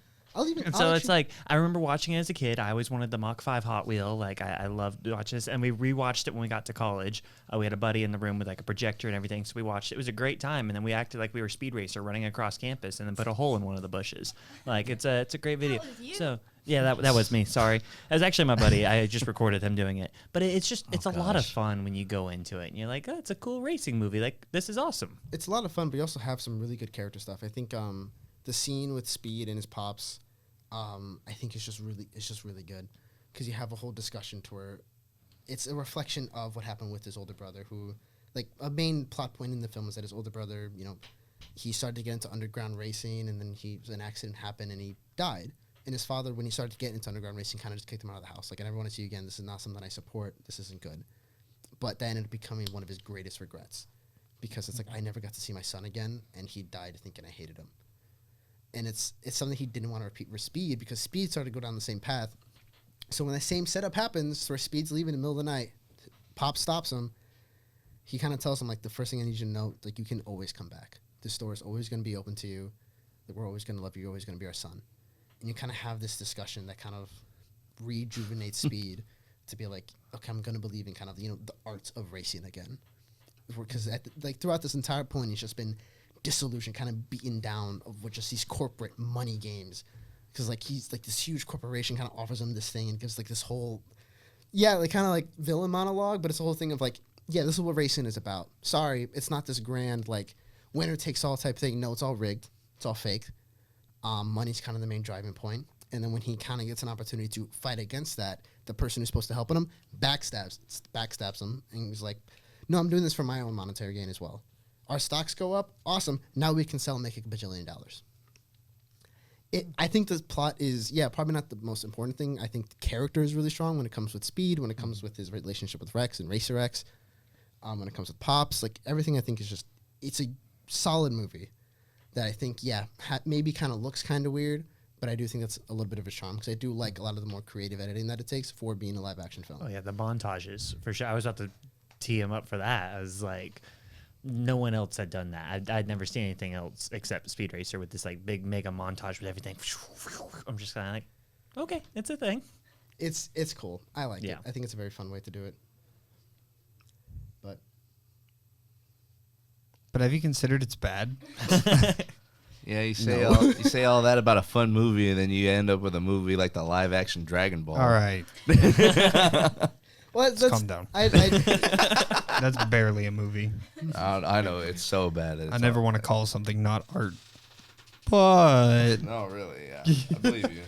D: So it's like, I remember watching it as a kid. I always wanted the Mach 5 Hot Wheel. Like, I loved watching this. And we rewatched it when we got to college. We had a buddy in the room with, like, a projector and everything. So we watched it. It was a great time. And then we acted like we were Speed Racer running across campus and then put a hole in one of the bushes. Like, it's a great video.
C: That was you?
D: So, yeah, that was me. Sorry. That was actually my buddy. I just recorded him doing it. But it's a lot of fun when you go into it. And you're like, oh, it's a cool racing movie. Like, this is awesome.
A: It's a lot of fun, but you also have some really good character stuff. I think the scene with Speed and his pops, I think it's just really good because you have a whole discussion to where it's a reflection of what happened with his older brother, who, like, a main plot point in the film is that his older brother, you know, he started to get into underground racing, and then an accident happened and he died. And his father, when he started to get into underground racing, kind of just kicked him out of the house. Like, I never want to see you again. This is not something I support. This isn't good. But that ended up becoming one of his greatest regrets because it's like, I never got to see my son again, and he died thinking I hated him. And it's something he didn't want to repeat with Speed because Speed started to go down the same path. So when the same setup happens where Speed's leaving in the middle of the night, Pop stops him. He kind of tells him, like, the first thing I need you to know, like, you can always come back. This door is always going to be open to you. Like, we're always going to love you. You're always going to be our son. And you kind of have this discussion that kind of rejuvenates Speed to be like, okay, I'm going to believe in kind of, you know, the arts of racing again. Because throughout this entire point, he's just been disillusioned, kind of beaten down of just these corporate money games, because like he's like this huge corporation kind of offers him this thing and gives like this whole like kind of like villain monologue, but it's the whole thing of like, yeah, this is what racing is about. Sorry, it's not this grand like winner takes all type thing. No, it's all rigged, it's all fake. Money's kind of the main driving point. And then when he kind of gets an opportunity to fight against that, the person who's supposed to help him backstabs him, and he's like, no, I'm doing this for my own monetary gain as well. Our stocks go up, awesome. Now we can sell and make $1 bajillion. I think the plot is, probably not the most important thing. I think the character is really strong when it comes with Speed, when it comes with his relationship with Rex and Racer X, when it comes with Pops. Like, everything I think is just, it's a solid movie that I think, maybe kind of looks kind of weird, but I do think that's a little bit of a charm because I do like a lot of the more creative editing that it takes for being a live-action film.
D: Oh, yeah, the montages, for sure. I was about to tee him up for that. I was like, no one else had done that. I'd never seen anything else except Speed Racer with this like big mega montage with everything. I'm just kind of like, okay, it's a thing.
A: It's cool. I like it. I think it's a very fun way to do it.
E: But have you considered it's bad?
B: Yeah, you say all that about a fun movie, and then you end up with a movie like the live action Dragon Ball.
E: All right.
A: Well,
E: calm down. That's barely a movie.
B: I know, it's so bad.
E: I never want to call something not art. But
B: no, really, yeah. I believe you.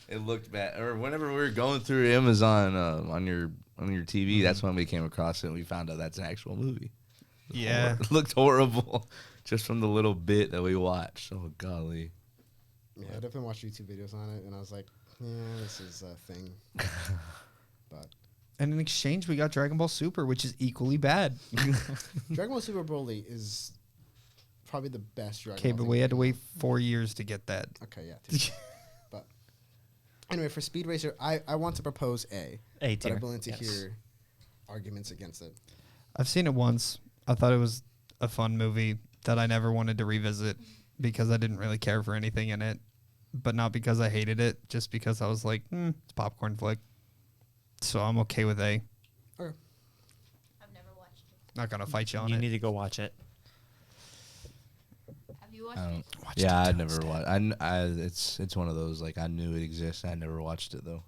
B: It looked bad. Or whenever we were going through Amazon on your TV, that's when we came across it and we found out that's an actual movie.
E: Yeah.
B: It looked horrible just from the little bit that we watched. Oh, golly.
A: Yeah, I definitely watched YouTube videos on it, and I was like, yeah, this is a thing. But
E: and in exchange, we got Dragon Ball Super, which is equally bad.
A: Dragon Ball Super Broly is probably the best Dragon Ball.
E: Okay, but we had to wait 4 years to get that.
A: Okay, yeah. But anyway, for Speed Racer, I want to propose A
D: tier.
A: but I'm willing to hear arguments against it.
E: I've seen it once. I thought it was a fun movie that I never wanted to revisit because I didn't really care for anything in it, but not because I hated it, just because I was like, it's a popcorn flick. So I'm okay with A.
A: Okay.
C: I've never watched it.
E: Not gonna fight you on
D: You
E: it.
D: need to go watch it.
C: Have you you watched
B: I
C: it?
B: don't. Yeah, I never watched. It's one of those like I knew it existed. I never watched it though.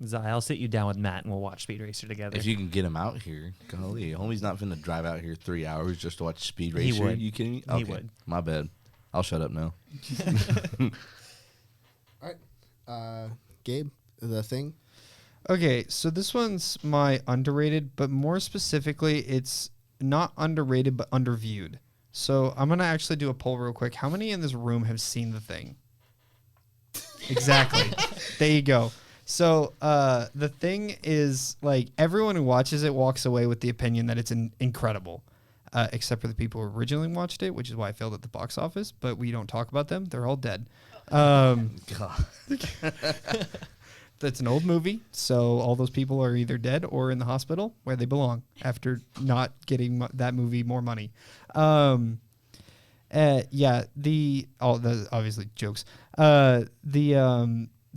D: Zai, I'll sit you down with Matt and we'll watch Speed Racer together.
B: If you can get him out here, golly, homie's not finna drive out here 3 hours just to watch Speed Racer.
D: He would.
B: You kidding me?
D: He
B: Okay,
D: would.
B: my bad. I'll shut up now.
A: All right. Gabe, The Thing.
E: Okay, so this one's my underrated, but more specifically, it's not underrated but underviewed. So I'm gonna actually do a poll real quick. How many in this room have seen The Thing? Exactly. There you go. So The Thing is like everyone who watches it walks away with the opinion that it's incredible, except for the people who originally watched it, which is why I failed at the box office. But we don't talk about them; they're all dead.
B: God.
E: That's an old movie, so all those people are either dead or in the hospital where they belong after not getting that movie more money. The obviously jokes.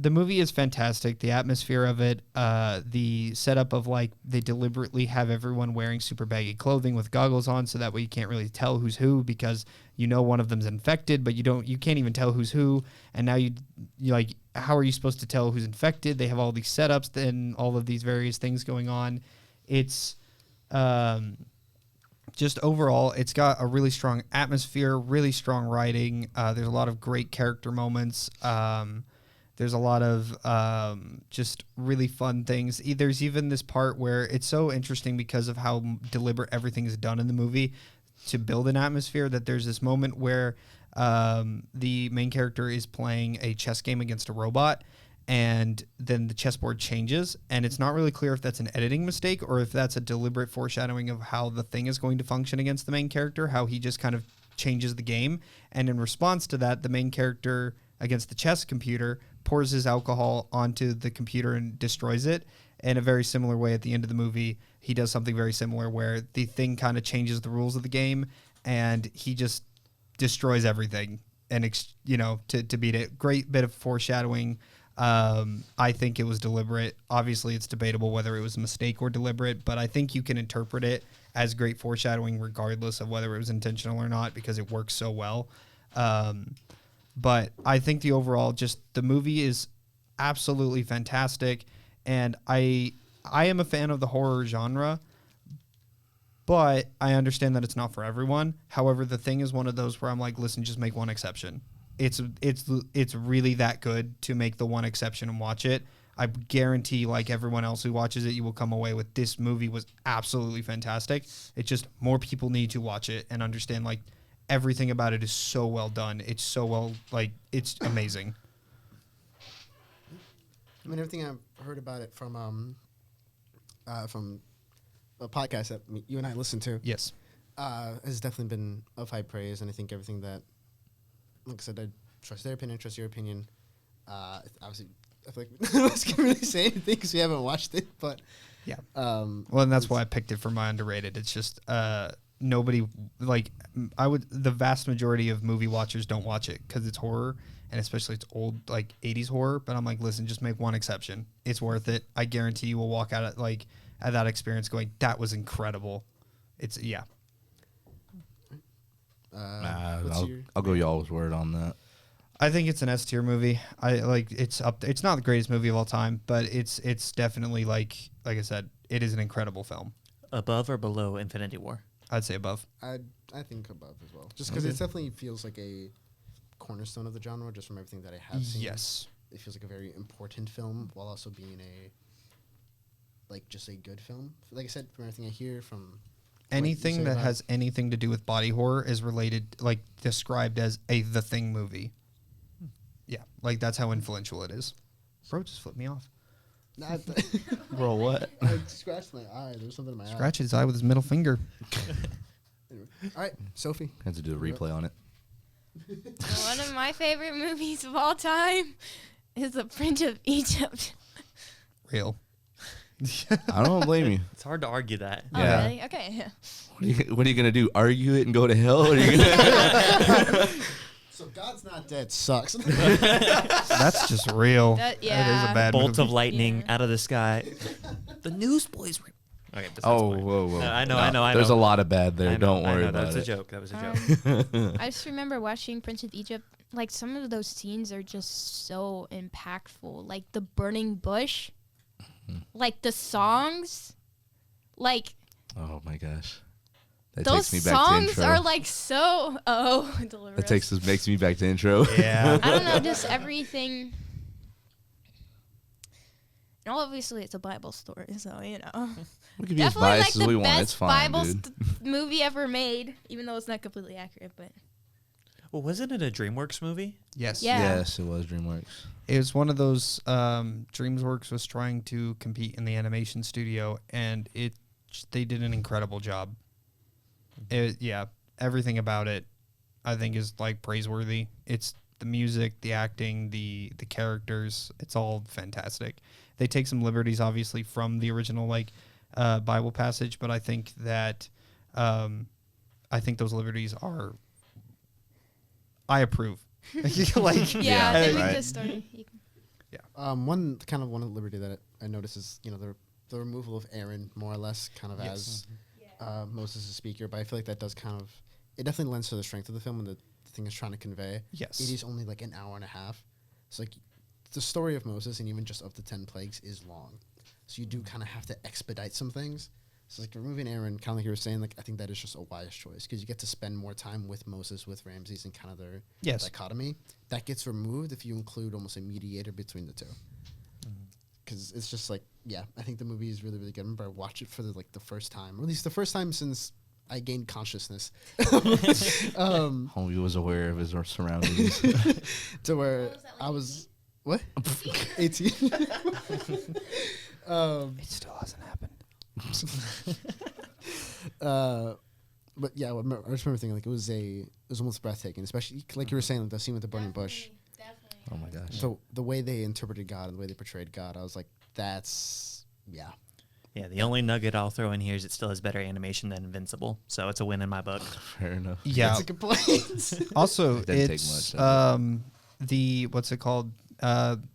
E: The movie is fantastic. The atmosphere of it, the setup of like they deliberately have everyone wearing super baggy clothing with goggles on, so that way you can't really tell who's who because you know one of them's infected, but you can't even tell who's who. And now you like, how are you supposed to tell who's infected? They have all these setups and all of these various things going on. It's just overall, it's got a really strong atmosphere, really strong writing. There's a lot of great character moments. There's a lot of just really fun things. There's even this part where it's so interesting because of how deliberate everything is done in the movie to build an atmosphere that there's this moment where the main character is playing a chess game against a robot, and then the chessboard changes, and it's not really clear if that's an editing mistake or if that's a deliberate foreshadowing of how the thing is going to function against the main character, how he just kind of changes the game. And in response to that, the main character against the chess computer pours his alcohol onto the computer and destroys it. In a very similar way at the end of the movie, he does something very similar where the thing kind of changes the rules of the game and he just destroys everything and to beat it. Great bit of foreshadowing. I think it was deliberate. Obviously, it's debatable whether it was a mistake or deliberate, but I think you can interpret it as great foreshadowing regardless of whether it was intentional or not because it works so well. But I think the overall, just the movie is absolutely fantastic, and I am a fan of the horror genre, but I understand that it's not for everyone. However, The Thing is one of those where I'm like, listen, just make one exception. It's really that good to make the one exception and watch it. I guarantee, like everyone else who watches it, you will come away with this movie was absolutely fantastic. It's just more people need to watch it and understand like everything about it is so well done. It's so well, like, it's amazing.
A: I mean, everything I've heard about it from a podcast that you and I listened to,
E: Yes.
A: has definitely been of high praise. And I think everything that, like I said, I trust their opinion, trust your opinion. Obviously, I feel like I was really say anything because we haven't watched it, but
E: Yeah.
A: well,
E: Well, and that's why I picked it for my underrated. It's just nobody like the vast majority of movie watchers don't watch it because it's horror, and especially it's old like 80s horror. But I'm like, listen, just make one exception. It's worth it. I guarantee you will walk out at that experience going, that was incredible. It's yeah.
B: I'll go y'all's word on that.
E: I think it's an S tier movie. It's not the greatest movie of all time, but it's definitely like I said, it is an incredible film.
D: Above or below Infinity War?
E: I'd say above.
A: I think above as well, just because it definitely feels like a cornerstone of the genre, just from everything that I have seen.
E: Yes.
A: It feels like a very important film while also being just a good film. Like I said, from everything I hear from
E: Anything that has anything to do with body horror is related, like described as The Thing movie. Yeah, like that's how influential it is. Bro, just flipped me off.
B: Bro, what?
A: I scratched my eye. There's something in my eye.
E: Scratch his eye with his middle finger.
A: Anyway. All right, Sophie.
B: Had to do a replay on it.
C: One of my favorite movies of all time is The Prince of Egypt.
E: Real.
B: I don't blame you.
D: It's hard to argue that.
C: Oh,
B: Yeah.
C: really? Okay.
B: What are you gonna do? Argue it and go to hell? Or are you gonna
A: So God's Not Dead sucks.
E: That's just real.
C: That
E: That is
C: yeah.
E: a bad
D: Bolts
E: movie.
D: of lightning
C: Yeah.
D: out of the sky. The newsboys were Okay, that's
B: Oh,
D: fine.
B: whoa.
D: No, I know.
B: There's a lot of bad there. Don't worry
D: That
B: about
D: was
B: it.
D: a joke. That was a joke.
C: I just remember watching Prince of Egypt. Like, some of those scenes are just so impactful. Like, the burning bush. Like, the songs. Like,
B: Oh my gosh. That
C: those
B: takes me back to
C: songs
B: intro.
C: are, like, so... Oh, deliver
B: That
C: us.
B: makes me back to intro.
D: Yeah.
C: I don't know, just everything... And obviously, it's a Bible story, so, you know.
B: We can be as
C: Definitely, like,
B: biased as we
C: the
B: want. It's
C: best
B: fine,
C: Bible
B: dude.
C: movie ever made. Even though it's not completely accurate, but...
D: Well, wasn't it a DreamWorks movie?
E: Yes.
C: Yeah.
B: Yes, it was DreamWorks.
E: It was one of those DreamWorks was trying to compete in the animation studio, and they did an incredible job. Everything about it, I think, is like praiseworthy. It's the music, the acting, the characters. It's all fantastic. They take some liberties, obviously, from the original Bible passage, but I think that those liberties are. I approve.
C: Yeah,
B: Yeah,
C: then you
B: right.
C: just started...
A: One of the liberty that I noticed is the removal of Aaron more or less kind of as Moses' speaker, but I feel like that does kind of it definitely lends to the strength of the film and the thing is trying to convey.
E: Yes.
A: It is only like an hour and a half. So like the story of Moses and even just of the 10 plagues is long. So you do kind of have to expedite some things. So like removing Aaron, kind of like you were saying, like I think that is just a wise choice because you get to spend more time with Moses, with Ramses, and kind of their dichotomy. That gets removed if you include almost a mediator between the two. Because it's just like, yeah, I think the movie is really, really good. I remember I watched it for the first time, or at least the first time since I gained consciousness.
B: Homie was aware of his surroundings.
A: To where I was, what? 18.
E: It still hasn't happened.
A: But yeah, I just remember thinking like it was almost breathtaking, especially like you were saying, like the scene with the burning bush.
B: Oh my gosh.
A: The way they interpreted God and the way they portrayed God, I was like, that's
D: Yeah, the only nugget I'll throw in here is it still has better animation than Invincible, so it's a win in my book.
B: Fair enough.
E: Yeah.
A: That's a complaint.
E: Also,
B: It doesn't take
E: it's
B: much,
E: what's it called?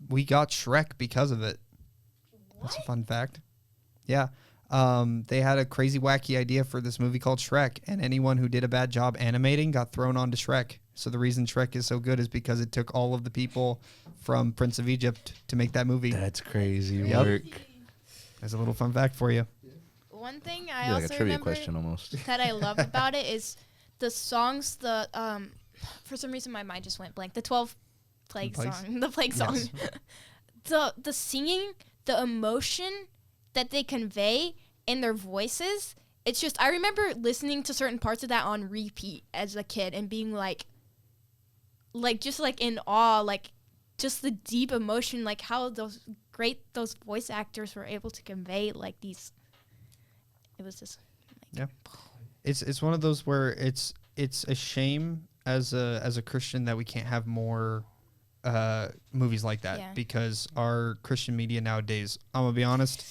E: We got Shrek because of it. That's a fun fact. Yeah. They had a crazy wacky idea for this movie called Shrek, and anyone who did a bad job animating got thrown onto Shrek. So the reason Shrek is so good is because it took all of the people from Prince of Egypt to make that movie.
B: That's crazy
E: Yep.
B: work.
E: That's a little fun fact for you.
C: One thing I
B: Like a
C: also
B: trivia
C: remember
B: question almost.
C: that I love about it is the songs. For some reason my mind just went blank. The 12 plague
E: Plagues?
C: song, the plague song. The singing, the emotion that they convey in their voices. It's just I remember listening to certain parts of that on repeat as a kid and being like just like in awe, like just the deep emotion, like how those voice actors were able to convey like these. It was just like,
E: It's one of those where it's a shame as a Christian that we can't have more movies like that because our Christian media nowadays, I'm gonna be honest,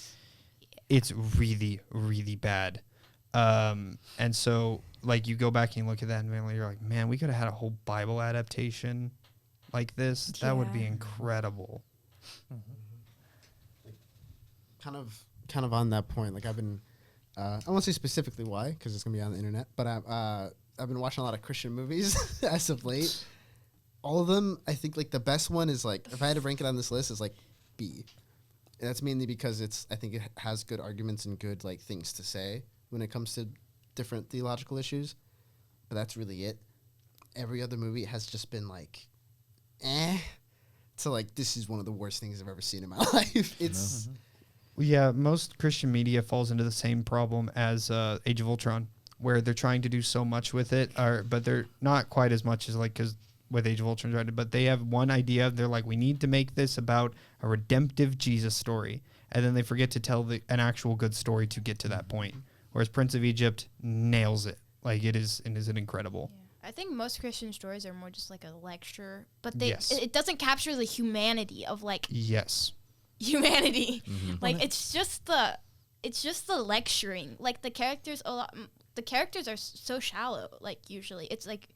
E: it's really, really bad. And so like you go back and you look at that and you're like, man, we could have had a whole Bible adaptation like this. That would be
C: Yeah.
E: incredible.
A: kind of on that point, like I've been, I won't say specifically why, because it's gonna be on the internet, but I've been watching a lot of Christian movies as of late. All of them, I think like the best one is like, if I had to rank it on this list, is like B. And that's mainly because I think it has good arguments and good like things to say when it comes to different theological issues. But that's really it. Every other movie has just been like, to like, this is one of the worst things I've ever seen in my life. It's
E: Yeah, most Christian media falls into the same problem as Age of Ultron, where they're trying to do so much with it, but they're not quite as much as like because with Age of Ultron, right? But they have one idea. They're like, we need to make this about a redemptive Jesus story, and then they forget to tell an actual good story to get to that point. Whereas Prince of Egypt nails it. Like it is incredible.
C: I think most Christian stories are more just like a lecture, but
E: Yes.
C: it doesn't capture the humanity of like
E: Yes.
C: humanity. Like it's just the lecturing. Like the characters the characters are so shallow. Like usually it's like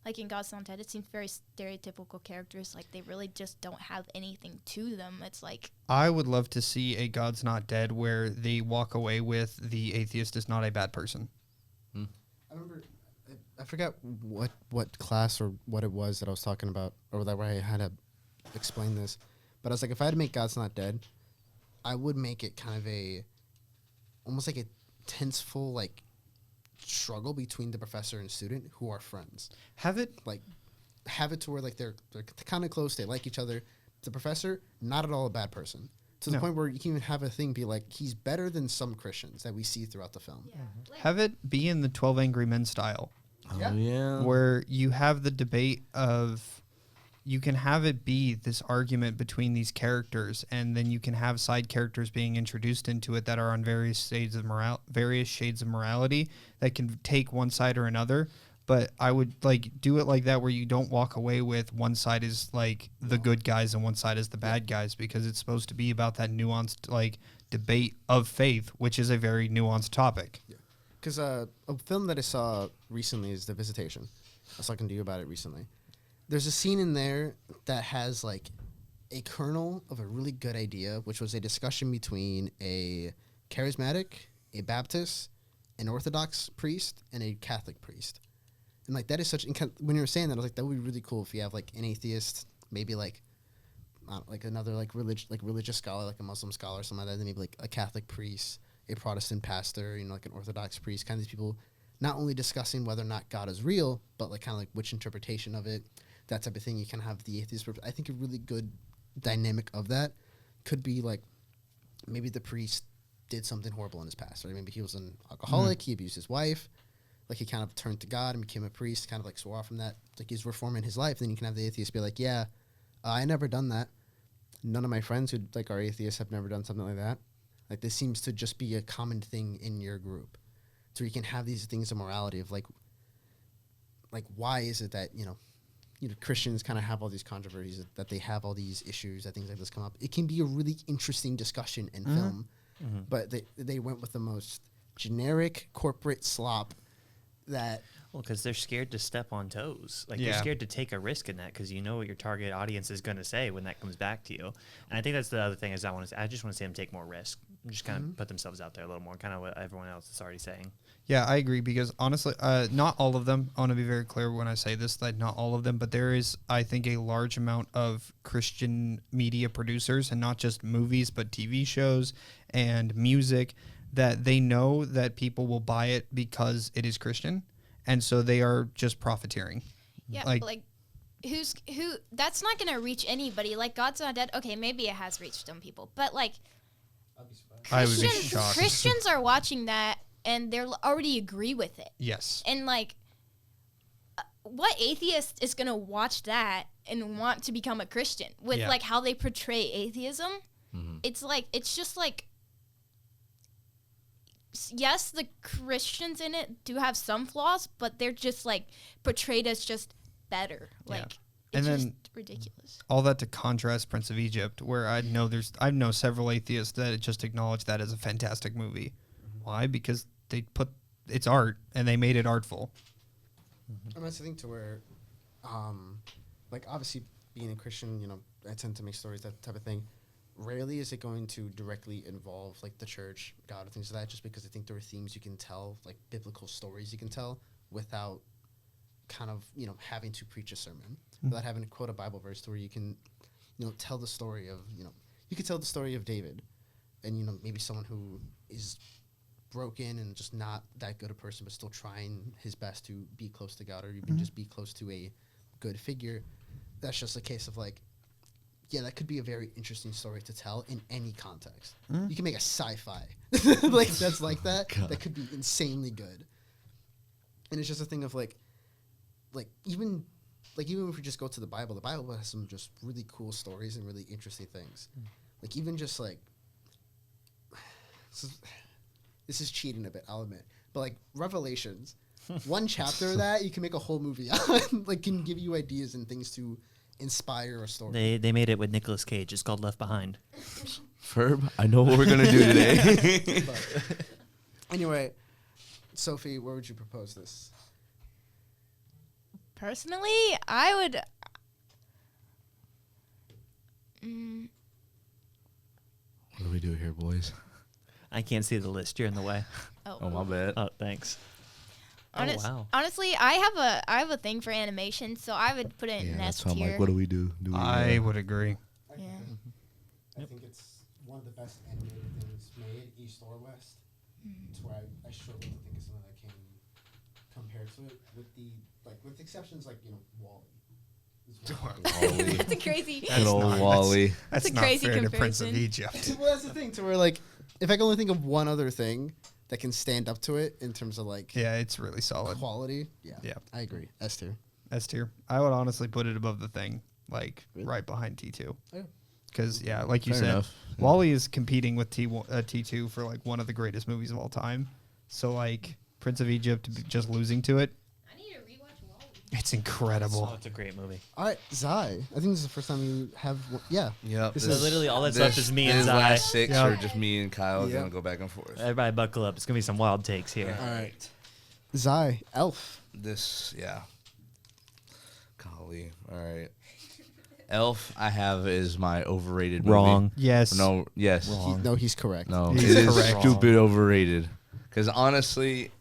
C: like in God's Not Dead, it seems very stereotypical characters. Like they really just don't have anything to them. It's like
E: I would love to see a God's Not Dead where they walk away with the atheist is not a bad person.
A: I remember, I forgot what class or what it was that I was talking about, or that where I had to explain this. But I was like, if I had to make God's Not Dead, I would make it kind of almost like a tenseful, like, struggle between the professor and student who are friends.
E: Have it
A: To where like they're kind of close, they like each other. The professor, not at all a bad person. To the
E: No.
A: point where you can even have a thing be like, he's better than some Christians that we see throughout the film.
E: have it be in the 12 Angry Men style,
B: Oh, yeah.
E: where you have the debate of, you can have it be this argument between these characters, and then you can have side characters being introduced into it that are on various shades of morality that can take one side or another. But I would like do it like that, where you don't walk away with one side is like the good guys and one side is the bad guys, because it's supposed to be about that nuanced like debate of faith, which is a very nuanced topic.
A: Because a film that I saw recently is The Visitation. I was talking to you about it recently. There's a scene in there that has like a kernel of a really good idea, which was a discussion between a charismatic, a Baptist, an Orthodox priest, and a Catholic priest. And like that is such, when you were saying that, I was like, that would be really cool if you have like an atheist, maybe like another like religious scholar, like a Muslim scholar or something like that, then maybe like a Catholic priest, a Protestant pastor, like an Orthodox priest, kind of these people not only discussing whether or not God is real, but like kind of like which interpretation of it, that type of thing. You can have the atheist. I think a really good dynamic of that could be like maybe the priest did something horrible in his past, right? Maybe he was an alcoholic, he abused his wife, like he kind of turned to God and became a priest, kind of like swore off from that, like he's reforming his life. Then you can have the atheist be like, yeah, I never done that. None of my friends who like are atheists have never done something like that. Like this seems to just be a common thing in your group. So you can have these things of morality of like why is it that, Christians kind of have all these controversies, that they have all these issues, that things like this come up. It can be a really interesting discussion in film, but they went with the most generic corporate slop that...
D: Well, because they're scared to step on toes. Like, you're scared to take a risk in that because you know what your target audience is going to say when that comes back to you. And I think that's the other thing is I just want to see them take more risk. Just kind of put themselves out there a little more, kind of what everyone else is already saying.
E: Yeah, I agree, because honestly, not all of them. I want to be very clear when I say this, that not all of them, but there is, I think, a large amount of Christian media producers, and not just movies, but TV shows and music, that they know that people will buy it because it is Christian, and so they are just profiteering.
C: Yeah, like who? That's not gonna reach anybody. Like God's Not Dead. Okay, maybe it has reached some people, but like
E: I would be shocked.
C: Christians are watching that and they're already agree with it.
E: Yes.
C: And like, what atheist is gonna watch that and want to become a Christian with like how they portray atheism? It's like it's just like. Yes, the Christians in it do have some flaws, but they're just like portrayed as just better. Like it's
E: And
C: just
E: then
C: ridiculous.
E: all that to contrast Prince of Egypt, where I know several atheists that just acknowledge that as a fantastic movie. Why? Because they put it's art and they made it artful.
A: And that's the thing to where, like obviously being a Christian, I tend to make stories, that type of thing. Rarely is it going to directly involve like the church, God, or things like that, just because I think there are themes you can tell, like biblical stories you can tell without kind of, having to preach a sermon, without having to quote a Bible verse to where you can, tell the story of, you could tell the story of David and, maybe someone who is broken and just not that good a person, but still trying his best to be close to God or even just be close to a good figure. That's just a case of like, yeah, that could be a very interesting story to tell in any context. You can make a sci-fi like that's like that. That could be insanely good. And it's just a thing of like even if we just go to the Bible has some just really cool stories and really interesting things. Like even just like this is cheating a bit, I'll admit, but like Revelations, one chapter of that you can make a whole movie on. Like can give you ideas and things to inspire a story.
D: They made it with Nicolas Cage. It's called Left Behind.
B: Ferb, I know what we're going to do today.
A: Anyway, Sophie, where would you propose this?
C: Personally, I would.
B: What do we do here, boys?
D: I can't see the list. You're in the way.
B: Oh, my bad.
D: Oh, thanks. Wow.
C: Honestly, I have a thing for animation, so I would put it in
B: Yeah,
C: S
B: that's why I'm
C: tier.
B: like, what do we do? Do we,
E: I would agree.
C: Yeah.
A: I think it's one of the best animated things made, East or West. It's where I struggle to think of something that can compare to it with exceptions like, Wall-E.
B: Wall-E.
C: That's a crazy.
B: Good old Wall-E.
E: That's
C: a
E: not
C: crazy
E: fair to Prince of
C: comparison.
E: Egypt.
A: Well, that's the thing, to where, like, if I can only think of one other thing that can stand up to it in terms of, like,
E: Yeah, it's really solid.
A: quality,
E: Yeah.
A: I agree. S tier.
E: S tier. I would honestly put it above the Thing, like
A: Really?
E: right behind T2.
A: Yeah.
E: Because like you
B: Fair
E: said,
B: enough. Yeah.
E: Wall-E is competing with T2 for like one of the greatest movies of all time. So like Prince of Egypt just losing to it,
C: I need to rewatch Wall-E.
E: it's incredible.
D: Oh, it's a great movie.
A: All right, Zai. I think this is the first time you have one. Yeah.
B: Yep.
A: This
D: So
A: is-
D: literally all that's left is me and
B: These
D: Zai.
B: last 6
E: Yeah.
B: are just me and Kyle
A: Yeah.
B: gonna go back and forth.
D: Everybody buckle up. It's going to be some wild takes here.
A: All right. Zai. Elf.
B: Yeah. Golly. All right. Elf, I have is my overrated movie.
D: Wrong.
E: Yes.
B: No. Yes.
A: He's correct.
B: No.
E: He's
B: it is
E: correct.
B: stupid overrated. Because honestly,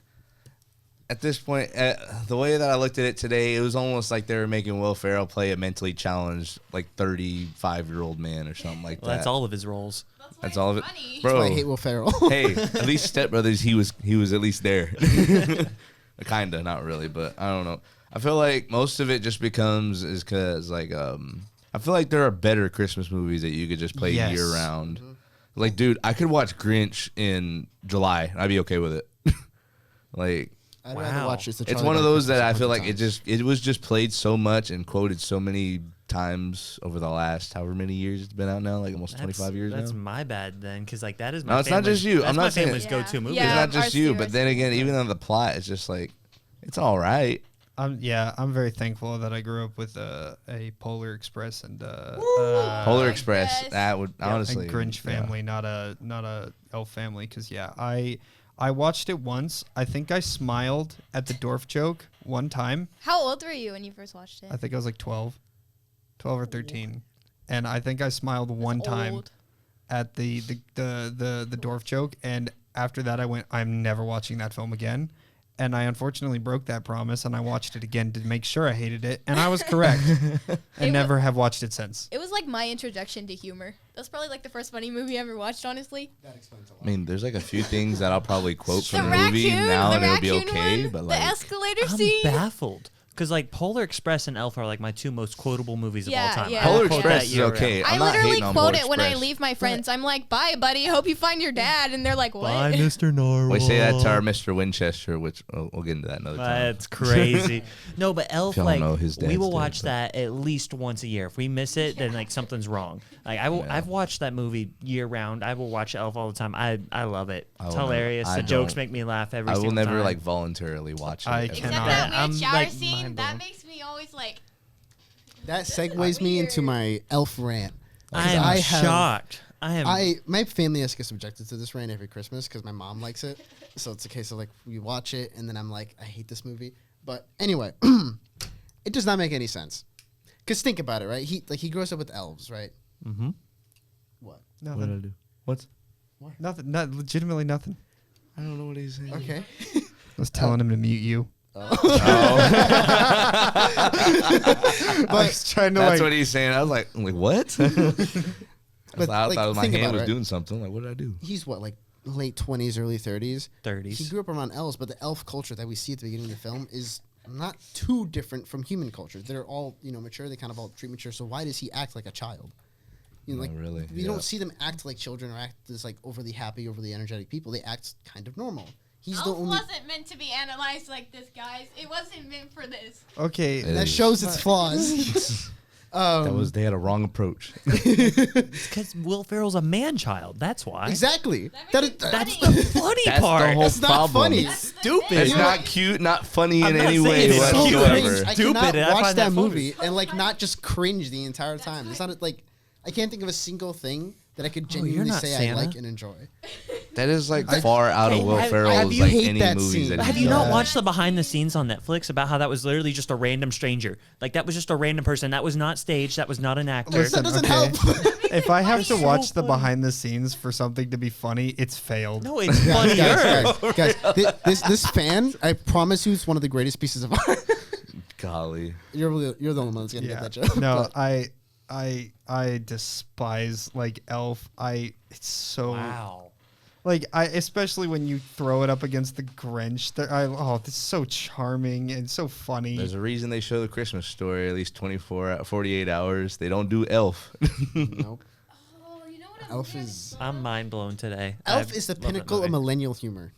B: at this point, the way that I looked at it today, it was almost like they were making Will Ferrell play a mentally challenged, like 35-year-old man or something like
D: Well,
B: that.
D: that's all of his roles.
B: That's all of it,
A: That's
B: bro.
A: why I hate Will Ferrell.
B: Hey, at least Step Brothers, he was at least there. Kinda, not really, but I don't know. I feel like most of it just becomes is because like I feel like there are better Christmas movies that you could just play
E: Yes.
B: year round. Like, dude, I could watch Grinch in July and I'd be okay with it. Like,
A: I'd rather watch this.
B: it's one of those that I feel like it was just played so much and quoted so many times over the last however many years it's been out now, like almost 25 years
D: That's
B: now.
D: my bad then, because like that is my
B: No, it's not
D: family's-
B: just you.
D: That's
B: I'm
D: my
B: not saying-
D: family's
C: Yeah.
D: go-to movie.
C: Yeah.
B: It's not just
C: ours
B: you,
C: too,
B: but
C: ours
B: then
C: too.
B: again, even on the plot, it's just like it's all right.
E: I'm very thankful that I grew up with a Polar Express and
B: Polar Express,
C: yes.
B: that would honestly
E: a Grinch
B: yeah.
E: family, not a Elf family. Because I watched it once. I think I smiled at the Dorf joke one time.
C: How old were you when you first watched it?
E: I think I was like 12 or 13, and I think I smiled one time
C: Old.
E: at the Dorf joke, and after that I went, I'm never watching that film again. And I unfortunately broke that promise, and I watched it again to make sure I hated it, and I was correct, and never have watched it since.
C: It was like my introduction to humor. That's probably like the first funny movie I ever watched, honestly.
A: That explains a lot.
B: I mean, there's like a few things that I'll probably quote
C: The
B: from the movie
C: raccoon,
B: now,
C: the
B: and it'll be
C: raccoon
B: okay.
C: one,
B: But
C: the
B: like,
C: escalator
D: I'm
C: scene.
D: baffled because like Polar Express and Elf are like my two most quotable movies of all
C: Yeah,
D: time.
C: yeah.
D: I will
B: Polar
D: quote
B: Express
D: that
B: is
D: year
B: okay.
D: round.
C: I
B: I'm not
C: literally
B: hating on
C: quote
B: Polar
C: it when I
B: Express.
C: leave my friends. I'm like, "Bye, buddy. Hope you find your dad." And they're like, "What?"
D: Bye, Mr. Narwhal.
B: we say that to our Mr. Winchester, which we'll get into that another time.
D: That's crazy. No, but Elf,
B: If y'all
D: like
B: know, his
D: we
B: dad's
D: will
B: dead,
D: watch
B: but-
D: that at least once a year. If we miss it, then like something's wrong. Like I will,
B: Yeah.
D: I've watched that movie year round. I will watch Elf all the time. I love it.
B: I
D: It's
B: will never-
D: hilarious.
B: I
D: The jokes
B: don't-
D: make me laugh every
B: I will
D: single time.
B: never like voluntarily watch it.
E: I
B: ever.
C: Except
E: cannot.
C: that
D: I'm,
C: weird shower
D: like,
C: scene.
D: mind
C: That
D: blown.
C: makes me always like.
A: That segues me into my Elf rant. 'Cause
D: I am
A: I have-
D: shocked.
A: My family has to get subjected to this rant every Christmas because my mom likes it. So it's a case of like we watch it and then I'm like, I hate this movie. But anyway, it does not make any sense. Cause think about it, right? He grows up with elves, right?
D: Mm-hmm.
A: What?
B: What did I do? What?
E: Nothing. Not legitimately nothing.
B: I don't know what he's saying.
A: Okay.
E: I was telling him to mute you. I was trying to
B: That's
E: like.
B: what he's saying. I was like what? I
A: But,
B: thought
A: like,
B: my
A: think
B: hand
A: about it,
B: was
A: right?
B: doing something. Like, what did I do?
A: He's what, like late 20s, early 30s?
D: 30s.
A: He grew up around elves, but the elf culture that we see at the beginning of the film is not too different from human culture. They're all, mature. They kind of all treat mature. So why does he act like a child?
B: Not really,
A: We
B: yeah.
A: don't see them act like children or act as like overly happy, overly energetic people. They act kind of normal. He's the
C: Elf
A: only.
C: wasn't meant to be analyzed like this, guys. It wasn't meant for this.
E: Okay.
B: It
A: That
B: is.
A: shows its flaws.
B: They had a wrong approach.
D: Because Will Ferrell's a man-child. That's why.
A: Exactly.
C: That
A: That
C: makes
A: is,
C: it funny.
D: That's the funny
B: That's
D: part.
B: the whole
A: That's not
B: problem.
A: funny.
C: That's the
D: Stupid.
C: thing.
B: It's
A: You know
B: not
A: what?
B: cute, not funny
D: I'm
B: in
D: not
B: any
D: saying
B: way
D: it's
A: so
D: cute.
B: whatsoever.
A: cringe. I
D: Stupid,
A: cannot
D: and I
A: watch
D: find
A: that
D: that funny.
A: movie and like not just cringe the entire time. It's not like I can't think of a single thing that I could
D: you're
A: genuinely
D: not
A: say I
D: Santa.
A: like and enjoy.
B: That is like far out of Will
A: have
B: Ferrell's
A: you
B: like
A: hate
B: any
A: that
B: movies
A: scene?
B: that
D: Have
B: he's
D: you not
B: done.
D: watched the behind the scenes on Netflix about how that was literally just a random stranger? Like that was just a random person. That was not staged. That was not an actor.
E: Listen,
A: That doesn't
E: okay.
A: help.
E: If I have to
D: So
E: watch the
D: funny.
E: behind the scenes for something to be funny, it's failed.
D: No, it's
A: Guys,
D: funnier.
A: this fan, I promise you, is one of the greatest pieces of art.
B: Golly.
A: You're the only one that's gonna get that joke.
E: No,
A: but-
E: I despise like Elf. It's so
D: Wow.
E: like I especially when you throw it up against the Grinch. This is so charming and so funny.
B: There's a reason they show the Christmas story at least 48 hours. They don't do Elf.
A: Nope.
C: Oh, you know what?
A: Elf is
D: I'm mind blown today.
A: Elf
D: I
A: is the
D: love that
A: pinnacle of
D: movie.
A: millennial humor.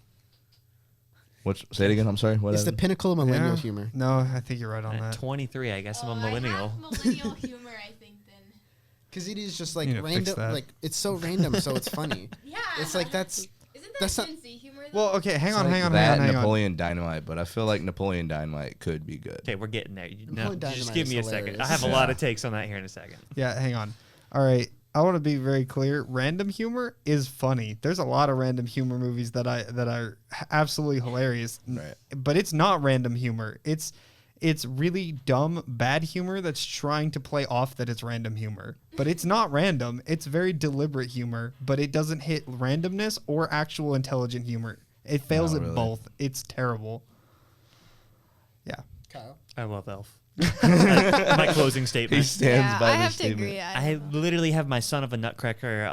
B: Say it again. I'm sorry. What?
A: It's the pinnacle of millennial humor.
E: No, I think you're right on
D: At
E: that.
D: 23, I guess I'm a millennial.
C: millennial humor, I think. Then.
A: Because it is just like
E: You need to fix
A: random,
E: that.
A: like it's so random, so it's funny.
C: Yeah.
A: It's like that's
C: Isn't that
A: that's not-
C: Gen Z humor?
E: Well, okay, hang
B: It's
E: on,
B: like
E: hang on,
B: that
E: hang on.
B: Napoleon Dynamite, but I feel like Napoleon Dynamite could be good.
D: Okay, we're getting there. No,
A: Napoleon
D: just
A: Dynamite
D: give
A: is
D: me a second.
A: hilarious.
D: I have a
B: Yeah.
D: lot of takes on that here in a second.
E: Yeah, hang on. All right. I want to be very clear. Random humor is funny. There's a lot of random humor movies that are absolutely hilarious.
B: Right.
E: But it's not random humor. It's really dumb, bad humor that's trying to play off that it's random humor. But it's not random. It's very deliberate humor, but it doesn't hit randomness or actual intelligent humor. It fails
B: Not
E: at
B: really.
E: both. It's terrible. Yeah.
A: Kyle.
D: I love Elf. My closing
B: He
D: statement.
B: stands by
C: I
B: this
C: have to
B: statement.
C: agree.
D: I literally have my son of a nutcracker,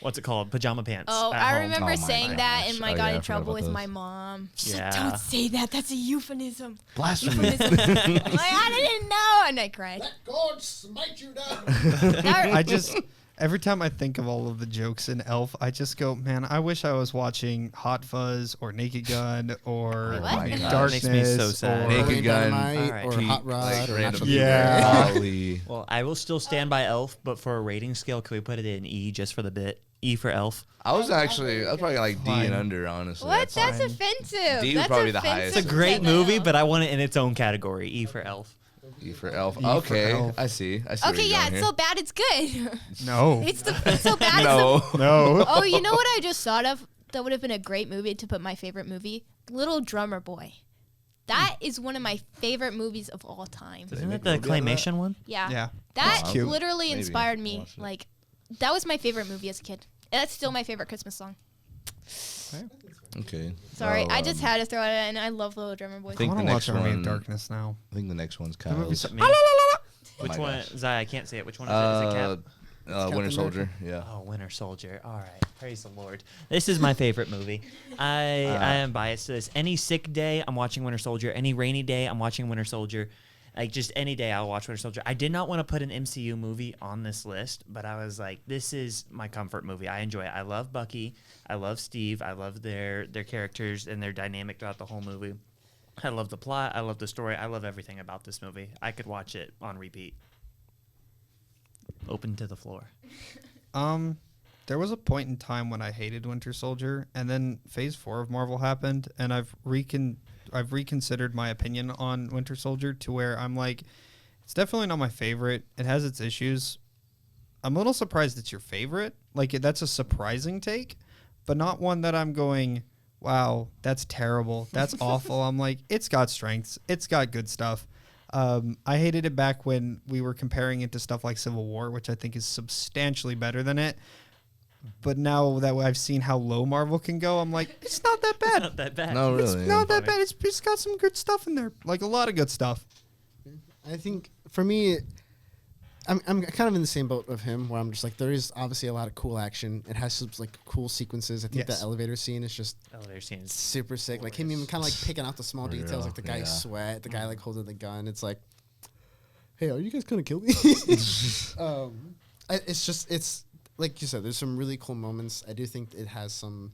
D: what's it called? Pajama pants.
C: Oh,
D: at
C: I
D: home.
C: remember
B: Oh my
C: saying that
B: gosh.
C: and
B: Oh,
C: I got
B: yeah, I
C: in
B: forgot
C: trouble
B: about
C: with my
B: those.
C: mom. She's
D: Yeah.
C: like, don't say that. That's a euphemism.
B: Blasphemy.
C: I'm like, I didn't know. And I cried.
A: God smite you down.
E: I just every time I think of all of the jokes in Elf, I just go, man, I wish I was watching Hot Fuzz or Naked Gun or
C: Wait, what?
B: my God.
E: Darkness.
D: Makes me so sad.
E: or-
B: Naked
A: Napoleon
B: Gun,
A: Dynamite
D: Alright.
A: or
B: Pete,
A: Hot Rod
B: like,
A: or
B: random
A: Nacho
B: people.
E: Yeah.
B: Golly.
D: Well, I will still stand by Elf, but for a rating scale, can we put it in E just for the bit? E for Elf.
B: I was probably like D
E: Fine.
B: and under, honestly.
C: What? That's
E: fine.
C: offensive.
B: D was
C: That's
B: probably the
C: offensive
B: highest.
D: It's a
C: to
D: great
C: the
D: movie,
C: Elf.
D: but I want it in its own category. E for Elf.
B: E for Elf.
E: for
B: Okay,
E: Elf.
B: I see. I see. where
C: Okay,
B: you're
C: yeah,
B: going
C: it's
B: here.
C: so bad it's good.
E: No.
C: It's so bad.
B: No.
E: No.
C: Oh, you know what I just thought of? That would have been a great movie to put my favorite movie. Little Drummer Boy. That is one of my favorite movies of all time.
D: Isn't
B: make
D: that
B: a
D: the
B: movie out of that?
D: claymation one?
C: Yeah.
E: Yeah.
C: That
E: That's cute.
C: literally
B: Maybe.
C: inspired me.
B: Watch it.
C: Like, that was my favorite movie as a kid. And that's still my favorite Christmas song.
B: Okay.
C: Sorry,
B: Well,
C: I just had to throw it in. I love Little Drummer Boy.
B: I
E: I
B: think
E: want
B: the
E: to
B: next
E: watch Army of
B: one.
E: Darkness now.
B: I think the next one's
E: That movie's
B: Kyle's.
E: so-
D: Me?
B: Oh
D: Which
B: my
D: one?
B: gosh.
D: Zai, I can't say it. Which one is it? Is it Cap?
A: Captain
B: Winter Soldier.
A: America?
B: Yeah.
D: Oh, Winter Soldier. All right. Praise the Lord. This is my favorite movie. I am biased to this. Any sick day, I'm watching Winter Soldier. Any rainy day, I'm watching Winter Soldier. Like, just any day, I'll watch Winter Soldier. I did not want to put an MCU movie on this list, but I was like, this is my comfort movie. I enjoy it. I love Bucky. I love Steve. I love their characters and their dynamic throughout the whole movie. I love the plot. I love the story. I love everything about this movie. I could watch it on repeat. Open to the floor.
E: There was a point in time when I hated Winter Soldier, and then Phase 4 of Marvel happened, and I've reconsidered my opinion on Winter Soldier to where I'm like, it's definitely not my favorite. It has its issues. I'm a little surprised it's your favorite. Like, that's a surprising take, but not one that I'm going, wow, that's terrible. That's awful. I'm like, it's got strengths. It's got good stuff. I hated it back when we were comparing it to stuff like Civil War, which I think is substantially better than it. But now that I've seen how low Marvel can go, I'm like, it's not that bad.
D: Not that bad.
B: No,
E: It's
B: really.
E: not that bad. It's got some good stuff in there, like a lot of good stuff.
A: I think for me, I'm kind of in the same boat of him, where I'm just like, there is obviously a lot of cool action. It has some like cool sequences. I think
E: Yes.
A: the elevator scene is just
D: Elevator scenes.
A: super sick. Like him even kind of like picking out the small
B: Real,
A: details, like the guy's
B: yeah.
A: sweat, the guy like holding the gun. It's like, hey, are you guys gonna kill me? It's like you said, there's some really cool moments. I do think it has some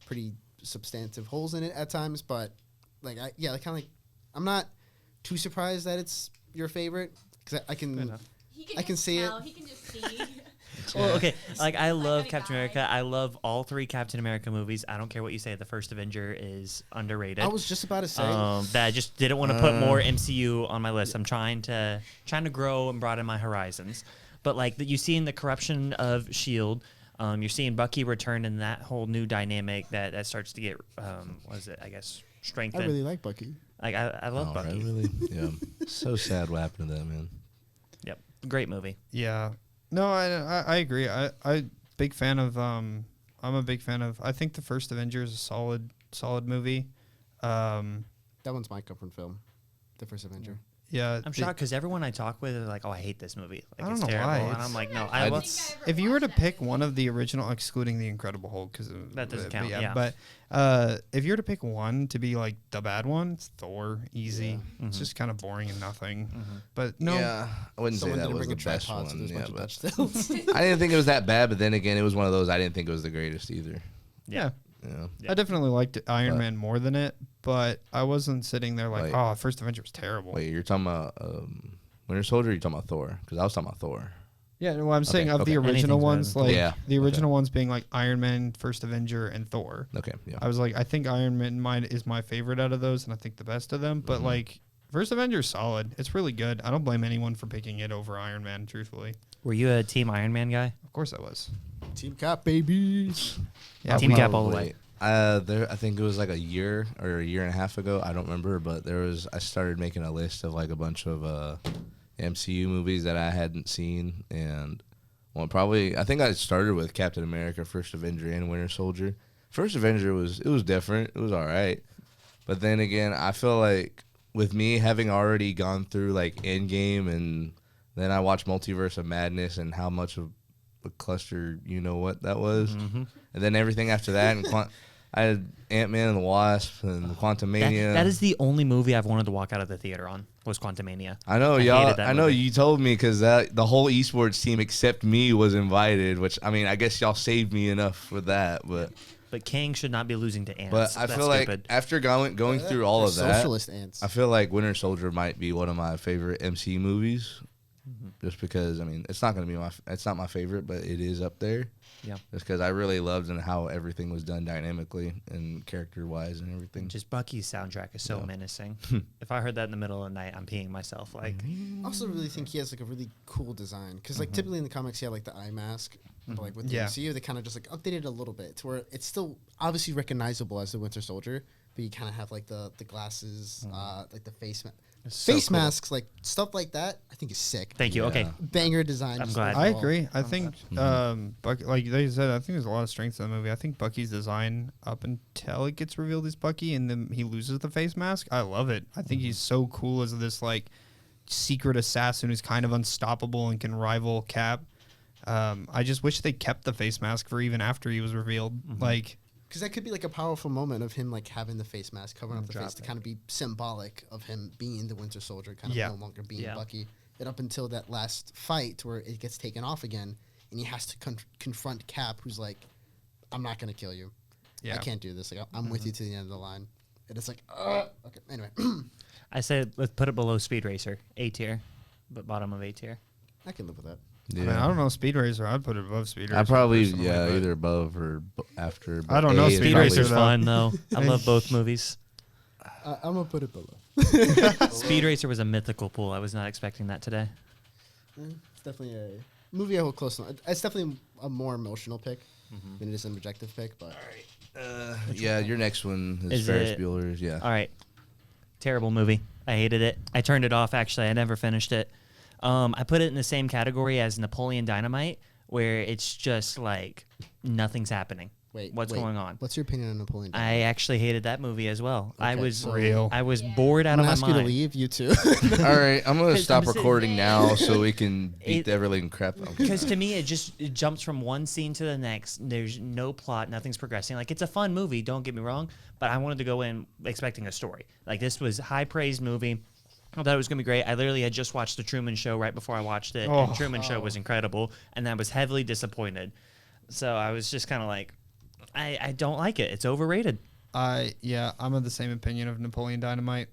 A: pretty substantive holes in it at times, but like I'm not too surprised that it's your favorite because I can.
D: enough.
A: I can see it.
C: He can just see.
D: Well, okay. Like, I love
C: gonna
D: Captain
C: die.
D: America. I love all three Captain America movies. I don't care what you say. The first Avenger is underrated.
A: I was just about to say.
D: That I just didn't want to put more MCU on my list. I'm trying to grow and broaden my horizons. but like that you see in the corruption of Shield. You're seeing Bucky return in that whole new dynamic that starts to get what is it? I guess
A: I
D: strengthened.
A: really like Bucky.
D: Like I love Bucky.
B: Right, really? Yeah. So sad what happened to that, man.
D: Yep, great movie.
E: Yeah. No, I agree. I big fan of I'm a big fan of. I think the first Avenger is a solid movie.
A: That one's my comfort film, the first Avenger.
E: Yeah,
D: I'm shocked because everyone I talk with is like, "Oh, I hate this movie. Like,
E: I don't
D: it's
E: know
D: terrible."
E: why.
D: And I'm like, "No,
B: I
D: I love."
E: If you were to pick one of the original, excluding the Incredible Hulk, because
D: That doesn't count, yeah.
E: But if you were to pick one to be like the bad one, it's Thor. Easy. It's just kind of boring and nothing. But no,
B: Yeah, I wouldn't
A: Someone
B: say that
A: didn't
B: was
A: bring
B: the
A: a
B: best
A: tripod, so
B: one.
A: there's a
B: Yeah,
A: bunch of
B: but
A: touchdowns.
B: I didn't think it was that bad. But then again, it was one of those I didn't think it was the greatest either.
E: yeah.
B: Yeah.
D: Yeah.
E: I definitely liked Iron
B: But-
E: Man more than it, but I wasn't sitting there like,
B: Wait.
E: oh, first Avenger was terrible.
B: Wait, you're talking about Winter Soldier? Or you talking about Thor? Because I was talking about Thor.
E: Yeah, no, I'm saying of
B: okay.
E: the original
D: Anything's
E: ones,
D: better
E: like
B: Yeah,
E: the
B: okay.
E: original ones being like Iron Man, First Avenger, and Thor.
B: Okay, yeah.
E: I was like, I think Iron Man is my favorite out of those, and I think the best of them. But like, First Avenger is solid. It's really good. I don't blame anyone for picking it over Iron Man. Truthfully,
D: Were you a Team Iron Man guy?
E: of course I was.
A: Team Cap, babies.
E: Yeah,
D: Team
E: we-
D: Cap all the way.
B: There, I think it was like a year or a year and a half ago. I don't remember, but I started making a list of like a bunch of MCU movies that I hadn't seen, and I think I started with Captain America, First Avenger, and Winter Soldier. First Avenger was different. It was all right, but then again, I feel like with me having already gone through like Endgame, and then I watched Multiverse of Madness, and how much of a cluster that was, and then everything after that, and I had Ant-Man and the Wasp and Quantumania.
D: That is the only movie I've wanted to walk out of the theater on was Quantumania.
B: I know,
D: I
B: y'all.
D: hated that
B: I know
D: movie.
B: you told me because the whole esports team except me was invited. Which I mean, I guess y'all saved me enough for that. But
D: King should not be losing to ants.
B: but I
D: That's
B: feel like
D: stupid.
B: after going through all of that,
A: Socialist ants.
B: I feel like Winter Soldier might be one of my favorite MC movies. Just because I mean, it's not my favorite, but it is up there.
D: Yeah.
B: Just because I really loved and how everything was done dynamically and character wise and everything.
D: Just Bucky's soundtrack is so menacing. If I heard that in the middle of the night, I'm peeing myself. Like,
A: I also really think he has like a really cool design because like typically in the comics he had like the eye mask, but like with the
E: Yeah.
A: MCU they kind of just like updated it a little bit to where it's still obviously recognizable as the Winter Soldier, but you kind of have like the glasses, like the face
D: so
A: face
D: cool.
A: masks, like stuff like that. I think is sick.
D: Thank you.
B: Yeah.
D: Okay.
A: Banger design.
D: I'm
A: just
D: glad.
E: I
A: overall.
E: agree. I think Bucky, like they said, I think there's a lot of strengths in the movie. I think Bucky's design up until it gets revealed as Bucky and then he loses the face mask. I love it. I think he's so cool as this like secret assassin who's kind of unstoppable and can rival Cap. I just wish they kept the face mask for even after he was revealed. Like,
A: Because that could be like a powerful moment of him like having the face mask covering up the
D: drop
A: face to
D: it.
A: kind of be symbolic of him being the Winter Soldier, kind of
E: Yeah.
A: no longer being
D: Yeah.
A: Bucky. And up until that last fight where it gets taken off again and he has to confront Cap, who's like, I'm not going to kill you. I
E: yeah.
A: can't do this. Like, I'm with you to the end of the line. And it's like, okay. Anyway,
D: I said let's put it below Speed Racer, A tier, but bottom of A tier.
A: I can live with that.
B: Yeah.
E: I mean, I don't know, Speed Racer. I'd put it above Speed Racer.
B: I probably
E: personally, but-
B: either above or after.
E: I don't
B: but
E: know,
B: A is
E: Speed
D: Speed
B: probably-
D: Racer's
E: though.
D: fun though. I love both movies.
A: I'm going to put it below.
D: Speed Racer was a mythical pool. I was not expecting that today.
A: It's definitely a movie I hold close to. It's definitely a more emotional pick than it is an objective pick, but
B: Yeah, your next one is
D: Is
B: Ferris
D: it-
B: Bueller's. Yeah.
D: All right. Terrible movie. I hated it. I turned it off, actually. I never finished it. I put it in the same category as Napoleon Dynamite, where it's just like nothing's happening.
A: wait.
D: What's going on?
A: What's your opinion on Napoleon?
D: I actually hated that movie as well. I
A: Okay,
D: was
A: so-
E: Real.
D: I was bored out
A: I'm
D: of
A: going
D: my
A: to ask you to
D: mind.
A: leave, you too.
B: All right, I'm gonna
D: 'Cause
B: stop
D: I'm sitting-
B: recording now so we can beat
D: It-
B: the everything crap. Okay.
D: Because to me, it jumps from one scene to the next. There's no plot, nothing's progressing. Like, it's a fun movie, don't get me wrong, but I wanted to go in expecting a story. Like, this was a high-praised movie. I thought it was going to be great. I literally had just watched The Truman Show right before I watched it, and Truman Show was incredible, and I was heavily disappointed. So I was just kind of like, I don't like it. It's overrated.
E: I'm of the same opinion of Napoleon Dynamite.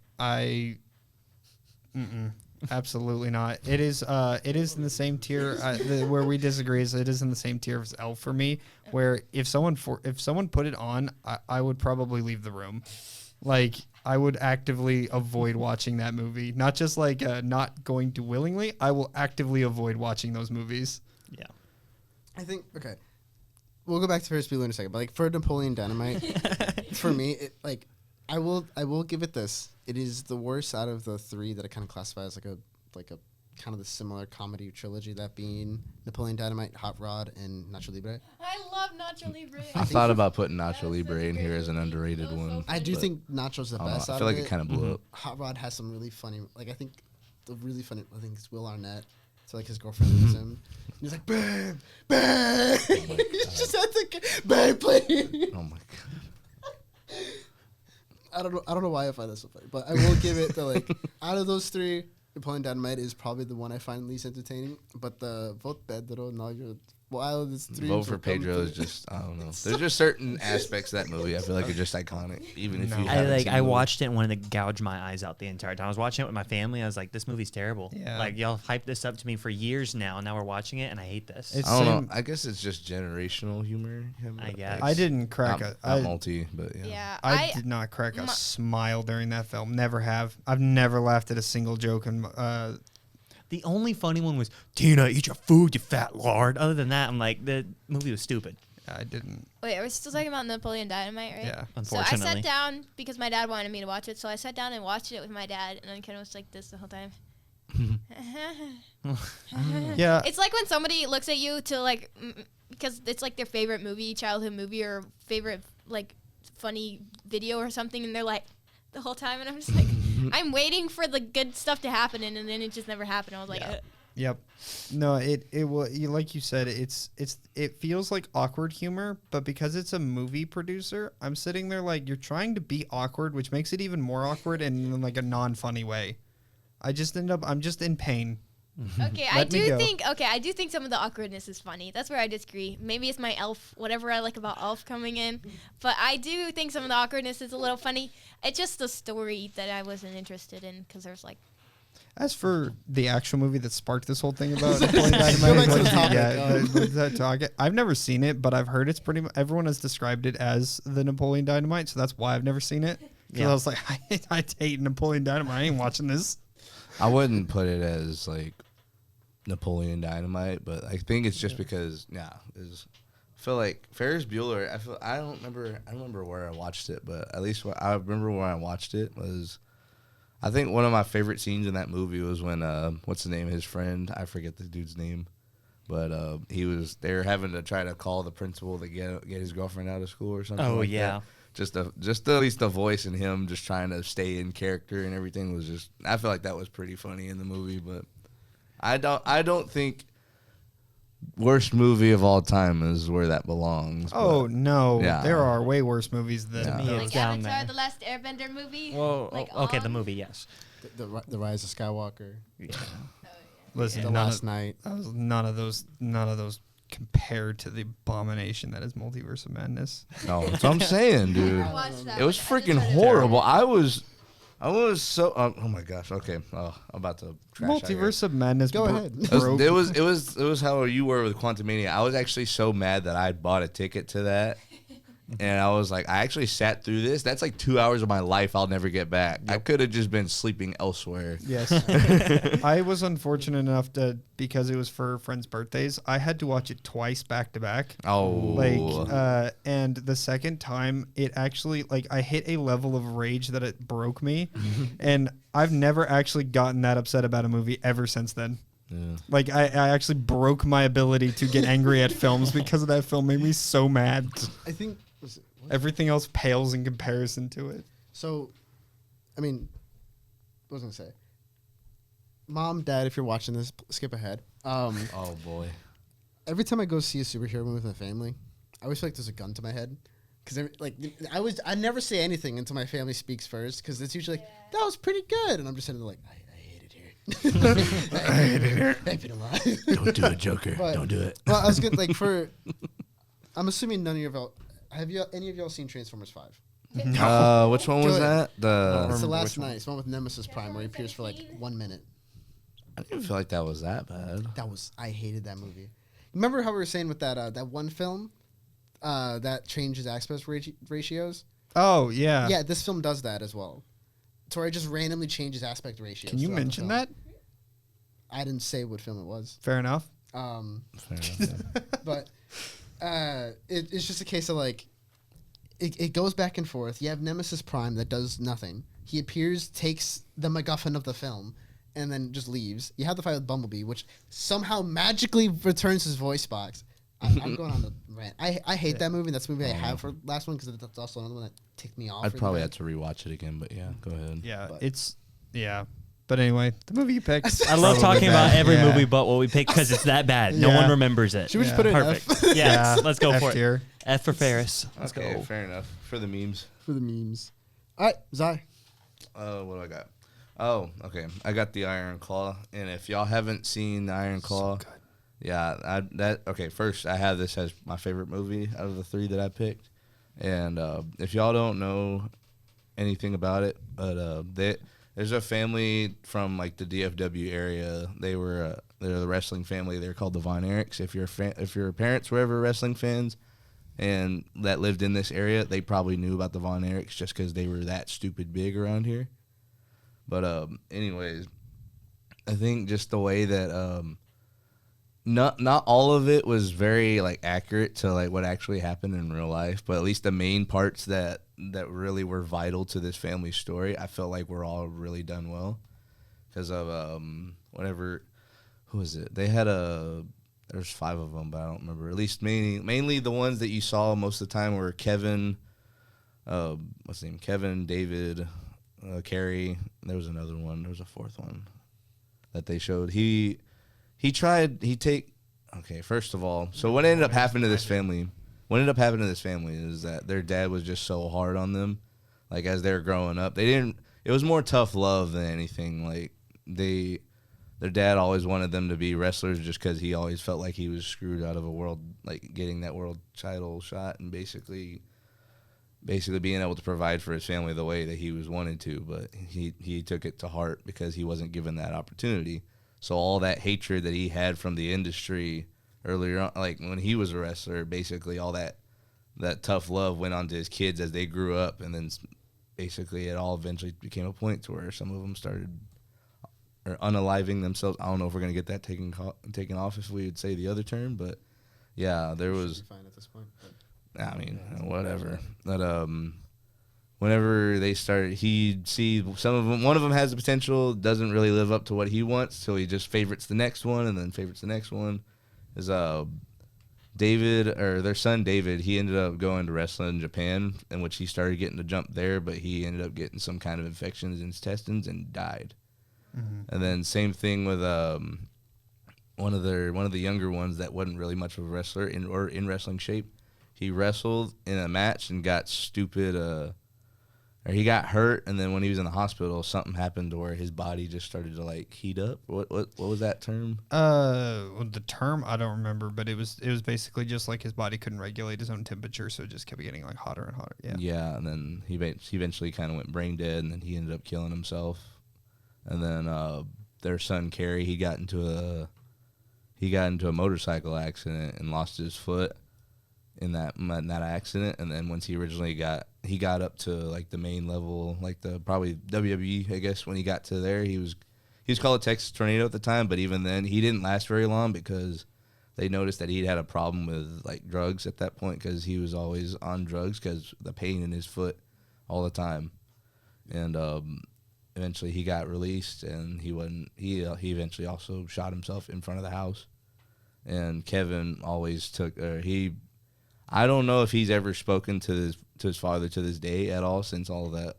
E: Absolutely not. It is in the same tier where we disagree. Is it is in the same tier as Elf for me. Where if someone put it on, I would probably leave the room. Like, I would actively avoid watching that movie. Not just like not going to willingly. I will actively avoid watching those movies.
D: Yeah.
A: I think okay. We'll go back to Ferris Bueller in a second, but like for Napoleon Dynamite, for me, I will give it this. It is the worst out of the three that I kind of classify as like a kind of the similar comedy trilogy, that being Napoleon Dynamite, Hot Rod, and Nacho Libre.
C: I love Nacho Libre.
B: I thought about putting Nacho Libre in here as an underrated one.
A: I do
B: but
A: think Nacho's the
B: I don't know.
A: best.
B: I
A: out
B: feel
A: of
B: like it kind of blew up.
A: Hot Rod has some really funny, like I think it's Will Arnett. So like his girlfriend leaves him. He's like, babe, babe. He just had to, babe, please.
B: Oh my god.
A: I don't know why I find that so funny, but I will give it the like out of those three, Napoleon Dynamite is probably the one I find least entertaining. But the vote Pedro, no, you're well, there's three.
B: Vote for Pedro is just, I don't know. There's just certain aspects of that movie I feel like are just iconic, even if you haven't seen
D: I
B: the movie.
D: watched it and wanted to gouge my eyes out the entire time. I was watching it with my family. I was like, this movie's terrible.
E: Yeah.
D: Like, y'all hyped this up to me for years now, and now we're watching it, and I hate this.
E: It's
B: I don't
E: same-
B: know. I guess it's just generational humor.
D: I guess.
E: I didn't crack
B: not multi, but yeah.
C: Yeah,
E: I did not crack a smile during that film. Never have. I've never laughed at a single joke. And
D: The only funny one was, Tina, eat your food, you fat lard. Other than that, I'm like, the movie was stupid.
E: I didn't.
C: Wait, are we still talking about Napoleon Dynamite, right?
E: Yeah.
C: So I
D: Unfortunately.
C: sat down because my dad wanted me to watch it. So I sat down and watched it with my dad, and then Ken was like this the whole time.
E: Yeah.
C: It's like when somebody looks at you to like, because it's like their favorite movie, childhood movie, or favorite like funny video or something, and they're like the whole time, and I'm just like, I'm waiting for the good stuff to happen, and then it just never happened. I was like,
E: Yeah. Yep. No, it will. Like you said, it feels like awkward humor, but because it's a movie producer, I'm sitting there like you're trying to be awkward, which makes it even more awkward in like a non-funny way. I'm just in pain.
C: Okay, I
E: Let me
C: do
E: go.
C: think some of the awkwardness is funny. That's where I disagree. Maybe it's my Elf, whatever I like about Elf coming in, but I do think some of the awkwardness is a little funny. It's just the story that I wasn't interested in because there's like.
E: As for the actual movie that sparked this whole thing about Napoleon
A: Go back to the
E: Dynamite,
A: topic.
E: I've never seen it, but I've heard it's pretty. Everyone has described it as the Napoleon Dynamite, so that's why I've never seen it. Because
D: Yeah.
E: I was like, I hate Napoleon Dynamite. I ain't watching this.
B: I wouldn't put it as like Napoleon Dynamite, but I think it's just because I feel like Ferris Bueller. I don't remember where I watched it, but at least what I remember when I watched it was, I think one of my favorite scenes in that movie was when what's the name of his friend? I forget the dude's name, but they were having to try to call the principal to get his girlfriend out of school or something.
D: Oh,
B: like
D: yeah.
B: that. Just at least the voice and him just trying to stay in character and everything was just. I feel like that was pretty funny in the movie, but I don't think worst movie of all time is where that belongs.
E: Oh
B: but
E: no,
B: Yeah.
E: there are way worse movies than
B: Yeah.
D: Me,
E: those.
D: it's
C: Like
D: down
C: Avatar,
D: there.
C: the Last Airbender movie.
D: Well,
C: Like,
D: okay, the movie, yes.
A: The Rise of Skywalker,
E: Listen,
A: The
E: none
A: Last
E: of,
A: Night.
E: none of those compared to the abomination that is Multiverse of Madness.
B: No, that's what I'm saying, dude.
C: I watched that
B: It was
C: one. I
B: freaking
C: just read it.
B: horrible. I was so. Oh my gosh. Okay. I'm about to. Crash out here.
E: Multiverse of Madness.
A: Go ahead.
B: It was how you were with Quantumania. I was actually so mad that I had bought a ticket to that, and I was like, I actually sat through this. That's like 2 hours of my life I'll never get back. I could have just been sleeping elsewhere.
E: Yes. I was unfortunate enough to, because it was for friends' birthdays, I had to watch it twice back to back.
B: Oh,
E: And the second time, it actually, like, I hit a level of rage that it broke me. And I've never actually gotten that upset about a movie ever since then.
B: yeah.
E: Like, I actually broke my ability to get angry at films because of that film. Made me so mad.
A: I think. Was it, what?
E: Everything else pales in comparison to it.
A: So, I mean, what was I gonna say? Mom, Dad, if you're watching this, skip ahead.
B: Oh boy.
A: Every time I go see a superhero movie with my family, I always feel like there's a gun to my head. Because I never say anything until my family speaks first. Because it's usually like, that was pretty good, and I'm just sitting there like, I hate it here. I hate it here. I've been alive.
B: Don't do it, Joker.
A: But-
B: Don't do it.
A: Well, I was gonna like for. I'm assuming none of y'all any of y'all seen Transformers 5?
B: Which one was
A: Go
B: that?
A: ahead.
B: The
A: It's the
E: which
A: last
E: one?
A: night. It's the one with Nemesis Prime where he appears for like 1 minute.
B: I didn't feel like that was that bad.
A: I hated that movie. Remember how we were saying with that that one film that changes aspect ratios?
E: Oh yeah.
A: Yeah, this film does that as well. To where it just randomly changes aspect ratios.
E: Can you
A: throughout the
E: mention
A: film.
E: that?
A: I didn't say what film it was.
E: Fair enough.
B: Fair enough, yeah.
A: But it's just a case of like it goes back and forth. You have Nemesis Prime that does nothing. He appears, takes the MacGuffin of the film, and then just leaves. You have the fight with Bumblebee, which somehow magically returns his voice box. I'm going on the rant. I hate that movie. That's the movie I have for last one because that's also another one that ticked me off.
B: I'd
A: really
B: probably
A: bad.
B: have to rewatch it again, but yeah, go ahead.
E: Yeah,
A: But-
E: But anyway, the movie you picked.
D: I love talking about
E: bad.
D: every
E: Yeah.
D: movie but what we picked because it's that bad. No
E: Yeah.
D: one remembers it.
A: Should we just
E: Yeah.
A: put it in
D: Perfect.
A: F
D: Yeah, let's go
E: F
D: for it.
E: tier.
D: F for Ferris. Let's
B: Okay,
D: go.
B: fair enough. For the memes.
A: for the memes? All right, Zai.
B: What do I got? Oh, okay. I got the Iron Claw, and if y'all haven't seen the Iron Claw, First, I have this as my favorite movie out of the three that I picked, and if y'all don't know anything about it, but there's a family from like the DFW area. They're the wrestling family. They're called the Von Erichs. If your parents were ever wrestling fans and that lived in this area, they probably knew about the Von Erichs just because they were that stupid big around here. But anyways, I think just the way that not all of it was very like accurate to like what actually happened in real life, but at least the main parts that really were vital to this family's story, I felt like were all really done well because of who was it? They had there's 5 of them, but I don't remember. At least mainly the ones that you saw most of the time were Kevin, what's his name? Kevin, David, Carrie. There was another one. There was a 4th one that they showed. First of all, so what ended up happening to this family? What ended up happening to this family is that their dad was just so hard on them, like as they were growing up. It was more tough love than anything. Like their dad always wanted them to be wrestlers just because he always felt like he was screwed out of a world, like getting that world title shot and basically being able to provide for his family the way that he was wanted to. But he took it to heart because he wasn't given that opportunity. So all that hatred that he had from the industry earlier on, like when he was a wrestler, basically all that tough love went on to his kids as they grew up, and then basically it all eventually became a point to where some of them started unaliving themselves. I don't know if we're gonna get that taken off if we would say the other term, but yeah, there was.
A: Should be fine at this point.
B: I mean, whatever. But whenever they started, he'd see some of them. One of them has the potential, doesn't really live up to what he wants, so he just favorites the next one, and then favorites the next one. Is David, or their son David? He ended up going to wrestling in Japan, in which he started getting to jump there, but he ended up getting some kind of infections in his intestines and died. Mm-hmm. And then same thing with one of the younger ones that wasn't really much of a wrestler in wrestling shape. He wrestled in a match and got stupid, or he got hurt, and then when he was in the hospital, something happened to where his body just started to like heat up. What was that term?
E: The term I don't remember, but it was basically just like his body couldn't regulate his own temperature, so it just kept getting like hotter and hotter. Yeah.
B: Yeah, and then he eventually kind of went brain dead, and then he ended up killing himself. And then their son Carrie, he got into a motorcycle accident and lost his foot in that accident. And then once he got up to like the main level, like the probably WWE, I guess, when he got to there, he was called a Texas Tornado at the time, but even then he didn't last very long because they noticed that he'd had a problem with like drugs at that point because he was always on drugs because the pain in his foot all the time. And eventually he got released, and he eventually also shot himself in front of the house. And Kevin always I don't know if he's ever spoken to his father to this day at all since all that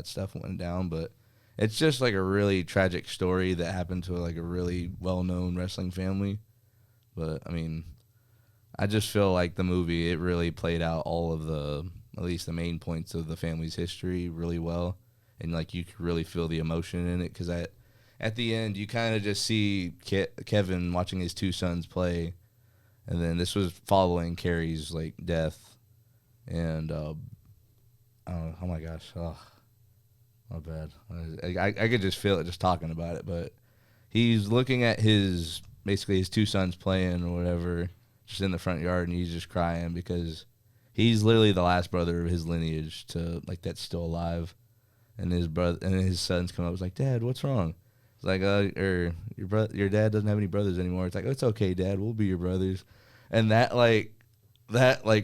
B: stuff went down, but it's just like a really tragic story that happened to like a really well-known wrestling family. But I mean, I just feel like the movie, it really played out all of at least the main points of the family's history really well. And like you could really feel the emotion in it because at the end you kind of just see Kevin watching his 2 sons play, and then this was following Carrie's like death, and oh my gosh, oh my bad, I could just feel it just talking about it. But he's looking at his 2 sons playing or whatever, just in the front yard, and he's just crying because he's literally the last brother of his lineage to like that's still alive, and his brother and his sons come up. Was like, Dad, what's wrong? It's like, or your dad doesn't have any brothers anymore. It's like, oh, it's okay, Dad, we'll be your brothers, and that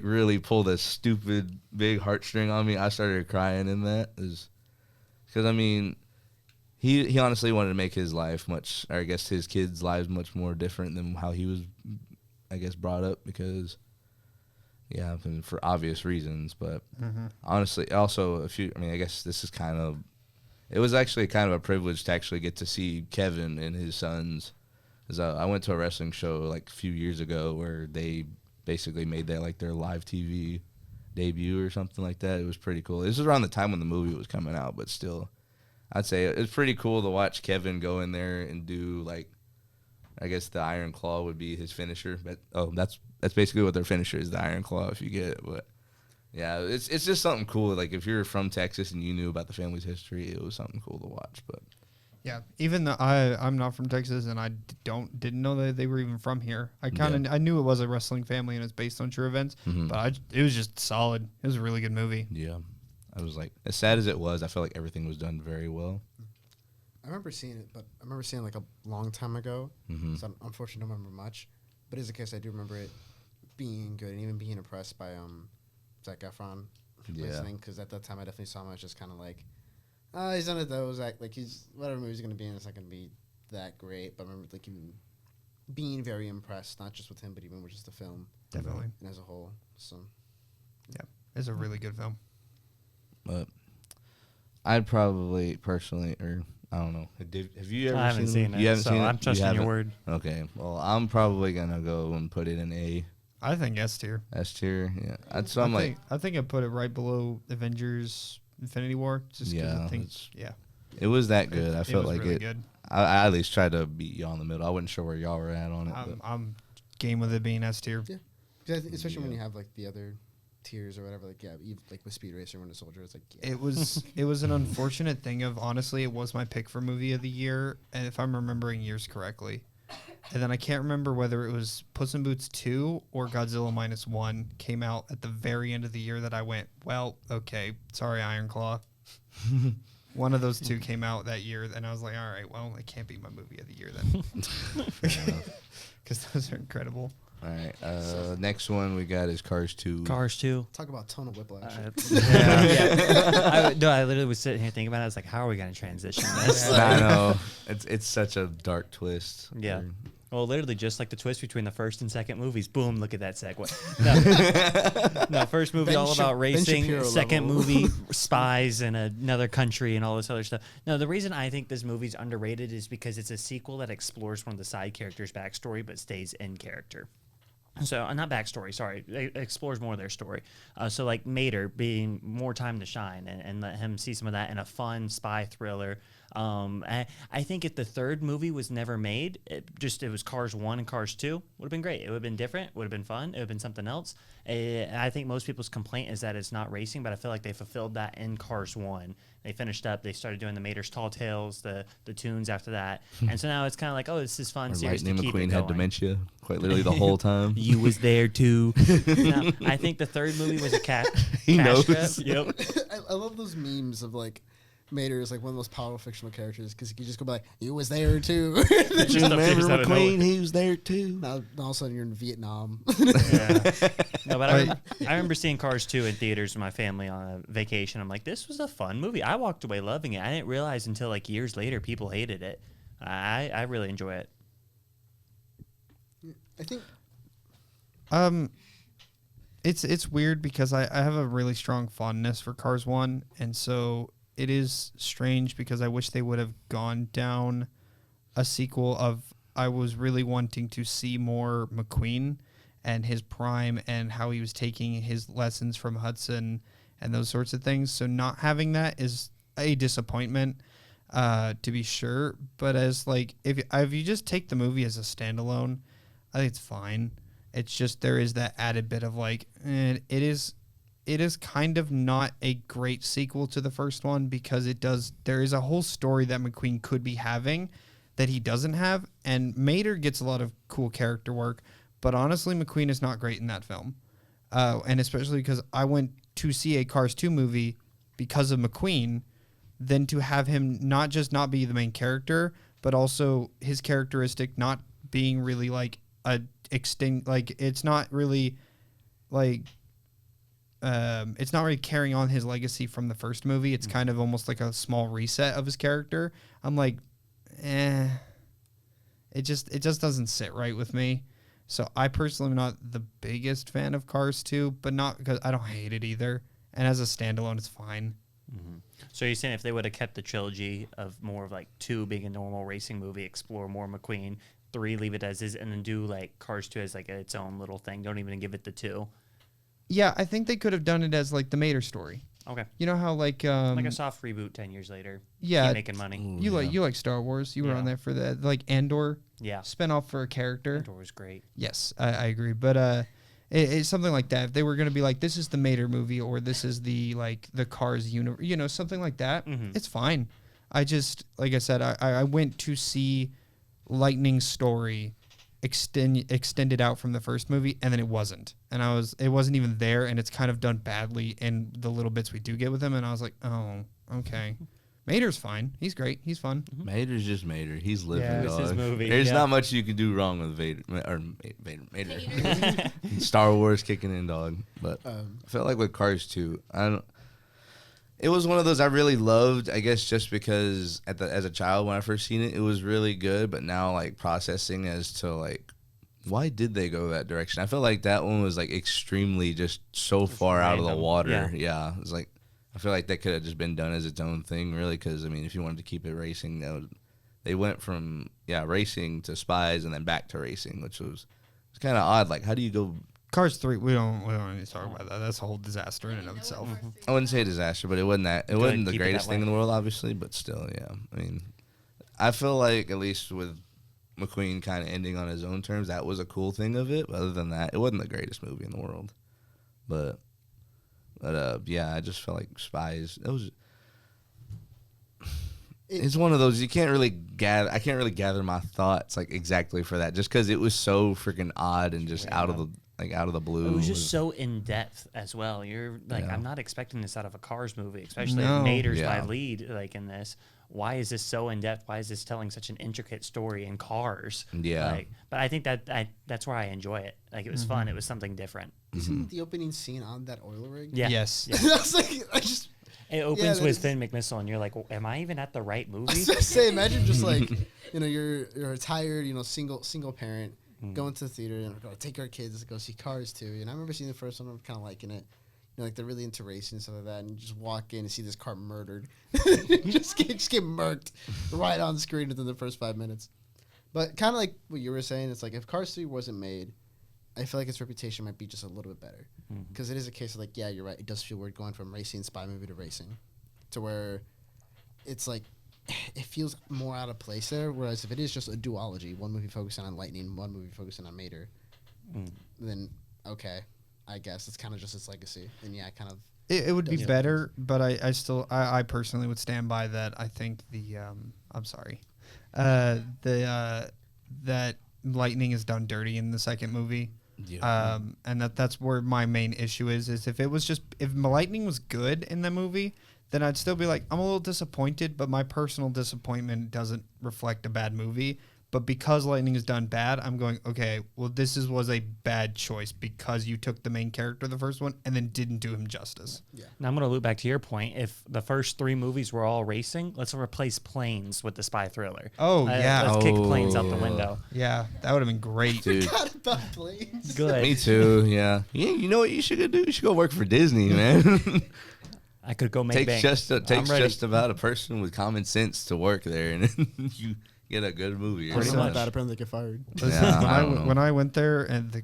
B: really pulled a stupid big heartstring on me. I started crying in that, because I mean, he honestly wanted to make his life much, or I guess his kids' lives much more different than how he was, I guess, brought up, because, yeah, I mean, for obvious reasons. But honestly, also I guess this is it was actually kind of a privilege to actually get to see Kevin and his sons. Because I went to a wrestling show like a few years ago where they basically made that like their live TV debut or something like that. It was pretty cool. This was around the time when the movie was coming out, but still, I'd say it was pretty cool to watch Kevin go in there and do, like, I guess the Iron Claw would be his finisher. But that's basically what their finisher is, the Iron Claw, if you get it. But yeah, it's just something cool. Like, if you're from Texas and you knew about the family's history, it was something cool to watch. But
E: yeah, even though I'm not from Texas and I didn't know that they were even from here. I knew it was a wrestling family and it's based on true events, but it was just solid. It was a really good movie.
B: Yeah, I was like, as sad as it was, I felt like everything was done very well.
A: I remember seeing it, but I remember seeing it like a long time ago. So I'm unfortunately don't remember much. But as a case, I do remember it being good and even being impressed by Zac Efron listening, because at that time I definitely saw him as just kind of like, he's one of those, like he's whatever movie he's going to be in, it's not going to be that great. But I remember like even being very impressed, not just with him, but even with just the film.
E: Definitely.
A: And as a whole. So
E: yeah, it's a really good film.
B: But I'd probably personally, or I don't know. Have you ever
D: I haven't seen it.
B: You haven't
D: so
B: seen it?
D: I'm trusting your word.
B: Okay. Well, I'm probably gonna go and put it in A.
E: I think S tier.
B: S tier. Yeah. I
E: think I put it right below Avengers Infinity War. Just
B: yeah.
E: I think,
B: it was that good. I felt
E: was
B: like
E: really good.
B: I at least tried to beat y'all in the middle. I wasn't sure where y'all were at on it.
E: I'm game with it being S tier.
A: yeah, because I think especially when you have like the other tiers or whatever, like like with Speed Racer, Winter Soldier, it's like
E: It was an unfortunate thing of, honestly, it was my pick for movie of the year, and if I'm remembering years correctly. And then I can't remember whether it was Puss in Boots 2 or Godzilla -1 came out at the very end of the year that I went, well, okay, sorry, Iron Claw. One of those two came out that year, and I was like, all right, well, it can't be my movie of the year then. Because those are incredible.
B: All right. Next one we got is Cars 2.
D: Cars 2.
A: talk about tonal whiplash.
D: I literally was sitting here thinking about it. I was like, how are we going to transition this?
B: I know. It's such a dark twist.
D: Yeah. Well, literally just like the twist between the first and second movies. Boom, look at that segue. No, first movie all about racing. Second movie, spies in another country and all this other stuff. No, the reason I think this movie's underrated is because it's a sequel that explores one of the side characters' backstory but stays in character. So, not backstory, sorry. It explores more of their story. So, like, Mater being more time to shine and let him see some of that in a fun spy thriller. I think if the third movie was never made, it was Cars 1 and Cars 2, would have been great. It would have been different, would have been fun, it would have been something else. I think most people's complaint is that it's not racing, but I feel like they fulfilled that in Cars 1. They finished up, they started doing the Mater's Tall Tales, the tunes after that. And so now it's kind of like, oh, this is fun series to keep
B: McQueen
D: it going.
B: had dementia quite literally the whole time.
D: You was there too. No, I think the third movie was a
B: He knows.
D: grab. Yep.
A: I love those memes of like Mater is like one of the most powerful fictional characters because he can just go by like, you was there too.
D: Just
B: Remember
D: appears out of nowhere.
B: McQueen? He was there too.
A: Now all of a sudden you're in Vietnam.
D: Yeah. No, but I remember seeing Cars 2 in theaters with my family on a vacation. I'm like, this was a fun movie. I walked away loving it. I didn't realize until like years later people hated it. I really enjoy it.
A: I think
E: It's weird because I have a really strong fondness for Cars 1, and so it is strange because I wish they would have gone down a sequel of, I was really wanting to see more McQueen and his prime and how he was taking his lessons from Hudson and those sorts of things. So not having that is a disappointment, to be sure. But as like, if you just take the movie as a standalone, I think it's fine. It's just there is that added bit of like, it is kind of not a great sequel to the first one because there is a whole story that McQueen could be having that he doesn't have, and Mater gets a lot of cool character work, but honestly McQueen is not great in that film. and especially because I went to see a Cars 2 movie because of McQueen, then to have him not just not be the main character, but also his characteristic not being really like a extinct, like it's not really like it's not really carrying on his legacy from the first movie. It's kind of almost like a small reset of his character. I'm like, it just doesn't sit right with me. So I personally am not the biggest fan of Cars 2, but not because I don't hate it either. And as a standalone, it's fine.
D: Mm-hmm. So you're saying if they would have kept the trilogy of more of like 2 being a normal racing movie, explore more McQueen, 3 leave it as is, and then do like Cars 2 as like its own little thing. Don't even give it the 2.
E: Yeah, I think they could have done it as like the Mater story.
D: Okay.
E: You know how like
D: a soft reboot 10 years later.
E: Yeah.
D: Keep making money.
B: Ooh,
E: you like Star Wars. You were
D: Yeah.
E: on there for that, like Andor.
D: Yeah.
E: Spinoff for a character.
D: Andor was great.
E: Yes, I agree. But it's something like that. If they were going to be like, this is the Mater movie, or this is the like the Cars universe, you know, something like that.
D: Mhm.
E: It's fine. I just, like I said, I went to see Lightning's story extended out from the first movie, and then it wasn't, and it wasn't even there, and it's kind of done badly in the little bits we do get with him, and I was like, oh, okay. Mater's fine. He's great. He's fun.
B: Mater's just Mater. He's living,
D: Yeah, it's
B: dog.
D: his movie,
B: There's
D: yeah.
B: not much you can do wrong with Mater. Star Wars kicking in, dog. But I felt like with Cars 2, it was one of those I really loved, I guess, just because as a child when I first seen it, it was really good. But now, like, processing as to, like, why did they go that direction? I felt like that one was, like, extremely just so far out of the
D: random.
B: water.
D: Yeah.
B: It was like, I feel like that could have just been done as its own thing, really, because, I mean, if you wanted to keep it racing, they went from, racing to spies and then back to racing, which was kind of odd. Like, how do you go...
E: Cars 3, we don't need to talk about that. That's a whole disaster in and of itself.
B: I wouldn't say a disaster, but it wasn't
D: Good,
B: wasn't the
D: keep it
B: greatest
D: that
B: thing
D: way.
B: in the world, obviously, but still, yeah. I mean, I feel like, at least with McQueen kind of ending on his own terms, that was a cool thing of it. But other than that, it wasn't the greatest movie in the world. But yeah, I just felt like Spies. It's one of those you can't really gather. I can't really gather my thoughts like exactly for that, just because it was so freaking odd and just out of the blue.
D: It was just so in depth as well. You're like,
B: Yeah.
D: I'm not expecting this out of a Cars movie, especially
E: No.
D: if Mater's
B: Yeah.
D: my lead like in this. Why is this so in depth? Why is this telling such an intricate story in Cars?
B: Yeah.
D: Like, but I think that's where I enjoy it. Like, it was fun. It was something different.
A: Isn't the opening scene on that oil rig?
D: Yeah.
E: Yes.
D: Yeah.
A: I was like,
D: It opens
A: that
D: with
A: is-
D: Finn McMissile, and you're like, am I even at the right
A: I
D: movie?
A: was gonna say, imagine just like, you're a retired, single parent going to the theater and go take our kids to go see Cars 2. And I remember seeing the first one, I'm kind of liking it. Like they're really into racing and stuff like that, and you just walk in and see this car murdered. You just get murked right on screen within the first 5 minutes. But kind of like what you were saying, it's like if Cars 3 wasn't made, I feel like its reputation might be just a little bit better. Because it is a case of like, yeah, you're right. It does feel weird going from racing spy movie to racing, to where it's like it feels more out of place there. Whereas if it is just a duology, one movie focusing on lightning, one movie focusing on Mater, then okay, I guess it's kind of just its legacy. And yeah, kind of.
E: It would be
A: Yeah.
E: better, but I still I personally would stand by that. I think the I'm sorry, that Lightning is done dirty in the second movie.
B: Yeah.
E: And that's where my main issue is if Lightning was good in the movie, then I'd still be like, I'm a little disappointed, but my personal disappointment doesn't reflect a bad movie. But because Lightning is done bad, I'm going, okay, well, was a bad choice because you took the main character of the first one and then didn't do him justice.
D: Now I'm going to loop back to your point. If the first 3 movies were all racing, let's replace planes with the spy thriller.
E: Oh, yeah.
D: Let's kick planes out the window.
E: Yeah, that would have been great.
B: Dude.
A: Forgot about planes.
D: Good.
B: Me too. Yeah. You know what you should do? You should go work for Disney, man.
D: I could go make bank.
B: takes
D: I'm ready.
B: just about a person with common sense to work there, and you get a good movie.
A: Pretty
E: Pretty
A: much.
E: much.
A: That apparently get fired.
B: Yeah, I don't know.
E: when I went there and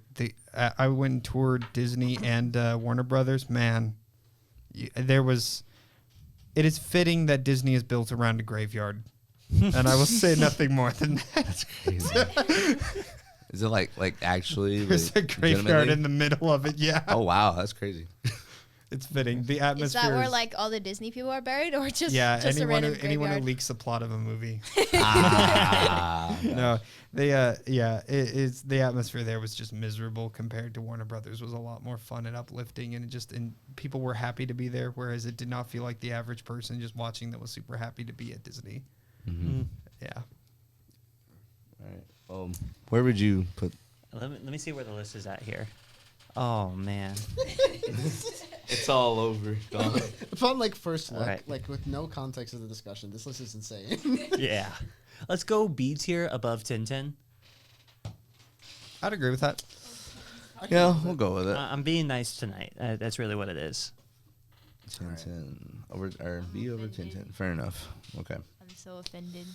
E: I went and toured Disney and Warner Brothers, man, it is fitting that Disney is built around a graveyard. And I will say nothing more than that.
B: That's crazy. Is it like actually?
E: There's
B: like,
E: a graveyard
B: legitimately?
E: in the middle of it, yeah.
B: Oh wow, that's crazy.
E: It's fitting. The
C: Is
E: atmosphere.
C: that where like all the Disney people are buried, or just
E: yeah,
C: just
E: anyone
C: a
E: who,
C: random
E: anyone who
C: graveyard?
E: leaks the plot of a movie.
B: Ah.
E: No, they it's the atmosphere there was just miserable compared to Warner Brothers. Was a lot more fun and uplifting, and people were happy to be there, whereas it did not feel like the average person just watching that was super happy to be at Disney.
B: Mm-hmm.
E: Yeah.
B: All right. Where would you put?
D: Let me see where the list is at here. Oh man.
B: It's all over. Gone.
A: Upon like first look,
D: Alright.
A: like with no context of the discussion, this list is insane.
D: Yeah. Let's go B tier above Tintin.
E: I'd agree with that.
B: Yeah, we'll go with it.
D: I'm being nice tonight. That's really what it is.
B: 10 over or B over 10. Fair enough. Okay.
C: I'm so offended.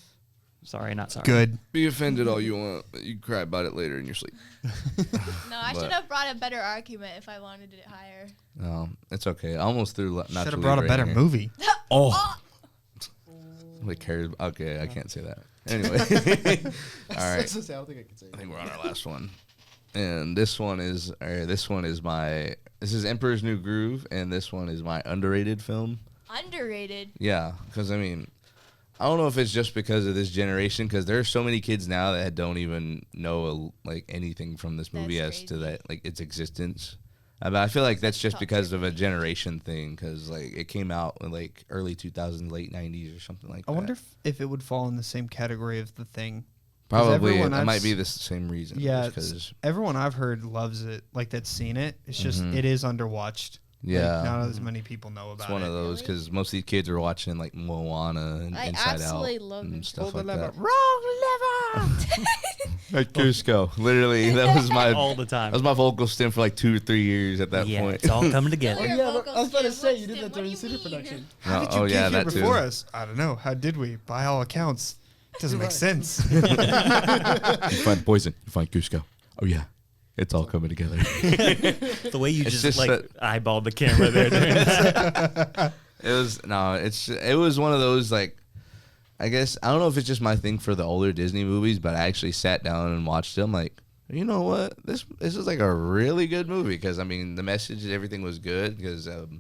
D: Sorry, not sorry.
E: Good.
B: Be offended all you want. But you cry about it later in your sleep.
C: No, I
B: But-
C: should have brought a better argument if I wanted it higher.
B: No, it's okay. I almost threw. Not
E: Should
B: to
E: have brought a
B: leave
E: better
B: right here.
E: movie. Oh.
B: Nobody cares. Okay, I can't say that. Anyway. All right.
A: I don't think I can say
B: I think we're on our last one, and this one is my. This is Emperor's New Groove, and this one is my underrated film.
C: Underrated.
B: Yeah, because I mean, I don't know if it's just because of this generation, because there are so many kids now that don't even know like anything from this movie
C: That's
B: as to
C: crazy.
B: that like its existence. But I feel like that's just
C: Top
B: because
C: tier
B: of a
C: movie.
B: generation thing, because like it came out in like early 2000s, late 90s or something like that.
E: I wonder if it would fall in the same category of The Thing. 'Cause
B: Probably
E: everyone
B: it
E: I've
B: might be
E: s-
B: the same reason.
E: Yeah,
B: because
E: everyone I've heard loves it, like that's seen it. It's just
B: Mhm.
E: it is underwatched.
B: yeah.
E: Like, not as many people know about
B: It's one
E: it.
B: of those
C: Really?
B: because most of these kids are watching like Moana and
C: I
B: Inside Out
C: absolutely love
B: and
C: them.
B: stuff
E: Pull
B: like
E: the lever.
B: that.
E: Wrong lever.
B: Like Cusco, literally, that was my
D: All the time.
B: that was my vocal stem for like 2 or 3 years at that
D: yeah,
B: point.
D: it's all coming
A: Oh,
D: together.
C: Your
A: yeah, but
C: vocal
A: I was about to
C: stem,
A: say
C: what
A: you did
C: stem?
A: that during
C: What do you
A: city
C: mean?
A: production.
E: How
B: No,
E: did you
B: oh,
E: get
B: yeah,
E: here
B: that too.
E: before us? I don't know. How did we? By all accounts, doesn't make
A: Right.
E: sense.
B: You find the poison, you find Cusco. Oh yeah, it's all coming together.
D: The way you
B: It's
D: just
B: just
D: like
B: that-
D: eyeballed the camera there. During that.
B: It was one of those like, I guess I don't know if it's just my thing for the older Disney movies, but I actually sat down and watched them. Like, you know what, this is like a really good movie, because I mean the message and everything was good, because of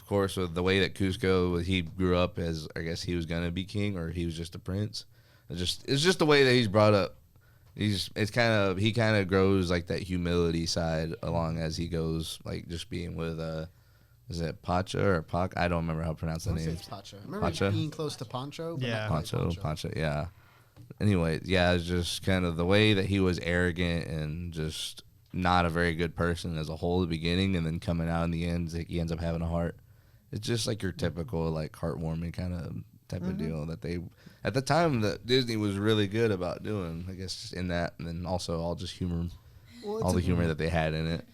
B: course with the way that Cusco, he grew up as, I guess he was gonna be king or he was just a prince. It's just the way that he's brought up. He kind of grows like that humility side along as he goes, like just being with is it Pacha or Pac? I don't remember how to pronounce
A: I
B: the
A: want to say
B: name.
A: it's Pacha. I remember
B: Pacha?
A: being close to Poncho. But
E: Yeah.
A: not quite
B: Pacha, yeah. Anyway, yeah, it's just kind of the way that he was arrogant and just not a very good person as a whole at the beginning, and then coming out in the end, like, he ends up having a heart. It's just like your typical like heartwarming kind of type of deal that they at the time that Disney was really good about doing. I guess just in that, and then also all just humor,
A: Well,
B: all the humor that they had in it.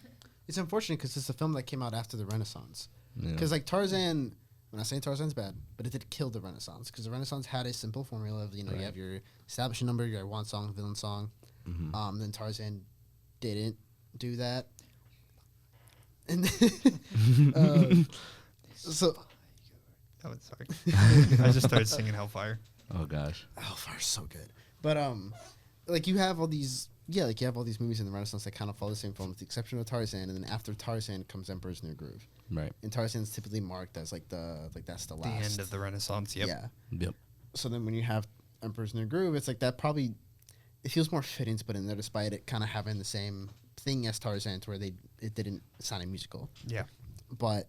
A: It's unfortunate because it's a film that came out after the Renaissance.
B: Yeah.
A: Because like Tarzan, I'm not saying Tarzan's bad, but it did kill the Renaissance, because the Renaissance had a simple formula of, you know, you have your establishing number, your one song, villain song. Then Tarzan didn't do that. And so
E: Oh, sorry. I just started singing Hellfire.
B: Oh gosh.
A: Hellfire's so good. But like you have all these movies in the Renaissance that kind of follow the same film, with the exception of Tarzan, and then after Tarzan comes Emperor's New Groove.
B: Right.
A: And Tarzan's typically marked as like that's the
E: The
A: last
E: end of the Renaissance. Yep.
A: Yeah.
B: Yep.
A: So then when you have Emperor's New Groove, it's like that probably it feels more fitting to put in there, despite it kind of having the same thing as Tarzan, to where it didn't sound a musical,
E: Yeah.
A: but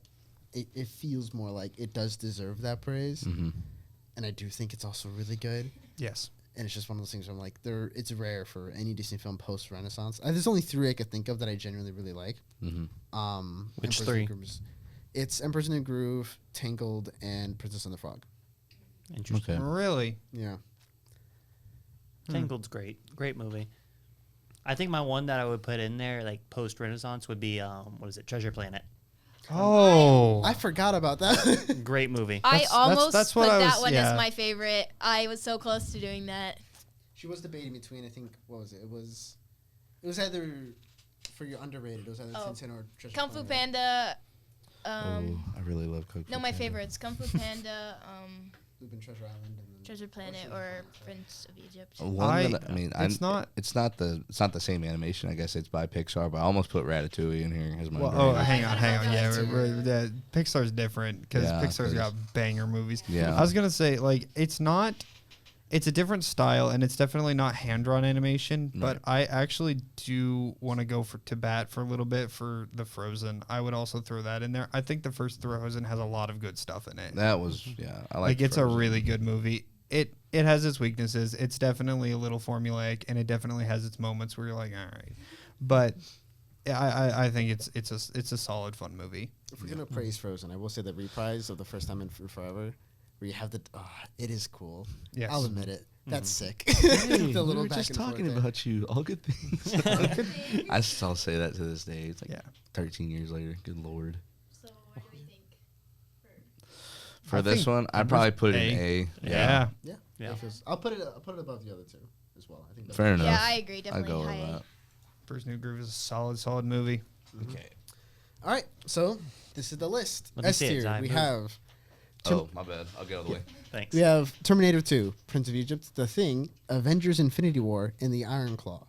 A: it feels more like it does deserve that praise. And I do think it's also really good.
E: Yes.
A: And it's just one of those things where I'm like, it's rare for any Disney film post Renaissance. There's only 3 I could think of that I genuinely really like.
D: Which
A: Emperor's New
D: 3?
A: Groove it's Emperor's New Groove, Tangled, and Princess and the Frog.
D: Interesting.
B: Okay.
E: Really?
A: Yeah.
D: Tangled's great. Great movie. I think my one that I would put in there, like post Renaissance, would be what is it? Treasure Planet.
E: Oh.
A: I forgot about that.
D: Great movie.
C: I almost
E: that's
C: put
E: what I
C: that
E: was-
C: one
E: yeah.
C: as my favorite. I was so close to doing that.
A: She was debating between, I think, what was it? It was either, for your underrated, it was either
C: Oh.
A: Tintin or Treasure
C: Kung Fu
A: Planet.
C: Panda.
B: I really love Kung Fu
C: No, my
B: Panda.
C: favorites. Kung Fu Panda.
A: Lupin Treasure Island. And then
C: Treasure Planet or Prince of Egypt.
B: One that, I mean,
E: it's not.
B: It's not the same animation. I guess it's by Pixar, but I almost put Ratatouille in here as my.
E: Well,
B: brain.
E: hang on. Yeah,
C: Ratatouille.
E: yeah, Pixar's different because
B: Yeah,
E: Pixar's
B: it
E: got
B: is.
E: banger movies.
B: Yeah.
E: I was gonna say like it's not. It's a different style, and it's definitely not hand-drawn animation. But I actually do want to go to bat for a little bit for the Frozen. I would also throw that in there. I think the first Frozen has a lot of good stuff in it.
B: That was I
E: Like it's a
B: Frozen.
E: really good movie. It has its weaknesses. It's definitely a little formulaic, and it definitely has its moments where you're like, all right. But I think it's a solid fun movie.
A: If we're gonna praise Frozen, I will say the reprise of the first time in Forever, where you have it is cool.
E: Yes.
A: I'll admit it. That's sick.
B: Hey,
A: The
B: we
A: little
B: were
A: back
B: just
A: and forth
B: talking
A: there.
B: about you. All good things. I still say that to this day. It's like
E: Yeah.
B: 13 years later. Good lord.
C: So what do we think?
B: For
E: I
B: this
E: think
B: one, I'd probably put it in A.
E: Yeah.
A: Yeah.
D: Yeah.
A: I'll put it above the other two as well. I think that's
B: Fair enough.
C: Yeah, I agree.
B: I'll
C: Definitely
B: go with
C: high A.
B: that.
E: First New Groove is a solid movie.
B: Okay.
A: All right. So this is the list.
D: Let me
A: S
D: see it,
A: tier.
D: Ty.
A: We
D: Move.
A: have
B: Oh, my bad. I'll get out of the way.
D: Thanks.
A: we have Terminator 2, Prince of Egypt, The Thing, Avengers: Infinity War, and The Iron Claw.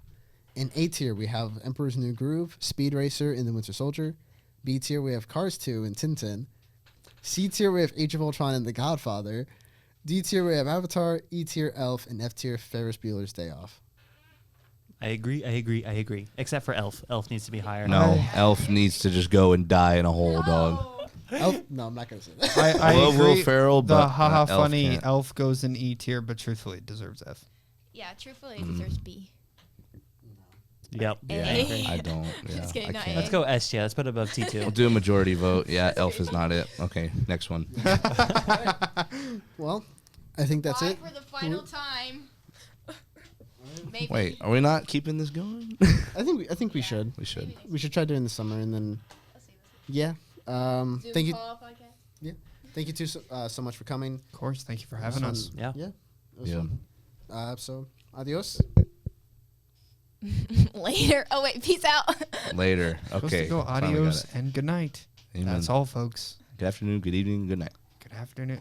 A: In A tier, we have Emperor's New Groove, Speed Racer, and The Winter Soldier. B tier, we have Cars 2 and Tintin. C tier, we have Age of Ultron and The Godfather. D tier, we have Avatar. E tier, Elf, and F tier, Ferris Bueller's Day Off.
D: I agree. Except for Elf. Elf needs to be higher.
B: No, Elf needs to just go and die in a hole, dog.
A: Elf? No, I'm not gonna say that.
E: I
B: love Will
E: agree.
B: Ferrell,
E: the
B: but
E: haha
B: Elf
E: funny
B: can't.
E: Elf goes in E tier, but truthfully it deserves F.
C: Yeah, truthfully, it deserves B.
D: Yep.
C: A.
B: Yeah,
C: A.
B: I don't. Yeah,
C: Just kidding,
B: I
C: not
B: can't.
C: A.
D: Let's go S tier. Let's put it above
B: We'll
D: T2.
B: do a majority vote. Yeah, Elf is not it. Okay, next one.
A: Well, I think that's
C: Why
A: it.
C: for the final time? Maybe.
B: Wait, are we not keeping this going?
A: I think we should.
B: We should.
A: We should try doing the summer and then
C: Let's see.
A: yeah.
C: Zoom
A: Thank you.
C: call podcast.
A: Thank you so much for coming.
E: Of course, thank you for having
A: Fun.
E: us.
D: Yeah.
A: Yeah. It was
B: Yeah.
A: fun. So adios.
C: Later. Oh wait, peace out.
B: Later.
E: Supposed
B: Okay.
E: to go
B: finally got
E: adios
B: it.
E: and good night.
B: Amen.
E: That's all, folks.
B: Good afternoon, good evening, good night.
E: Good afternoon.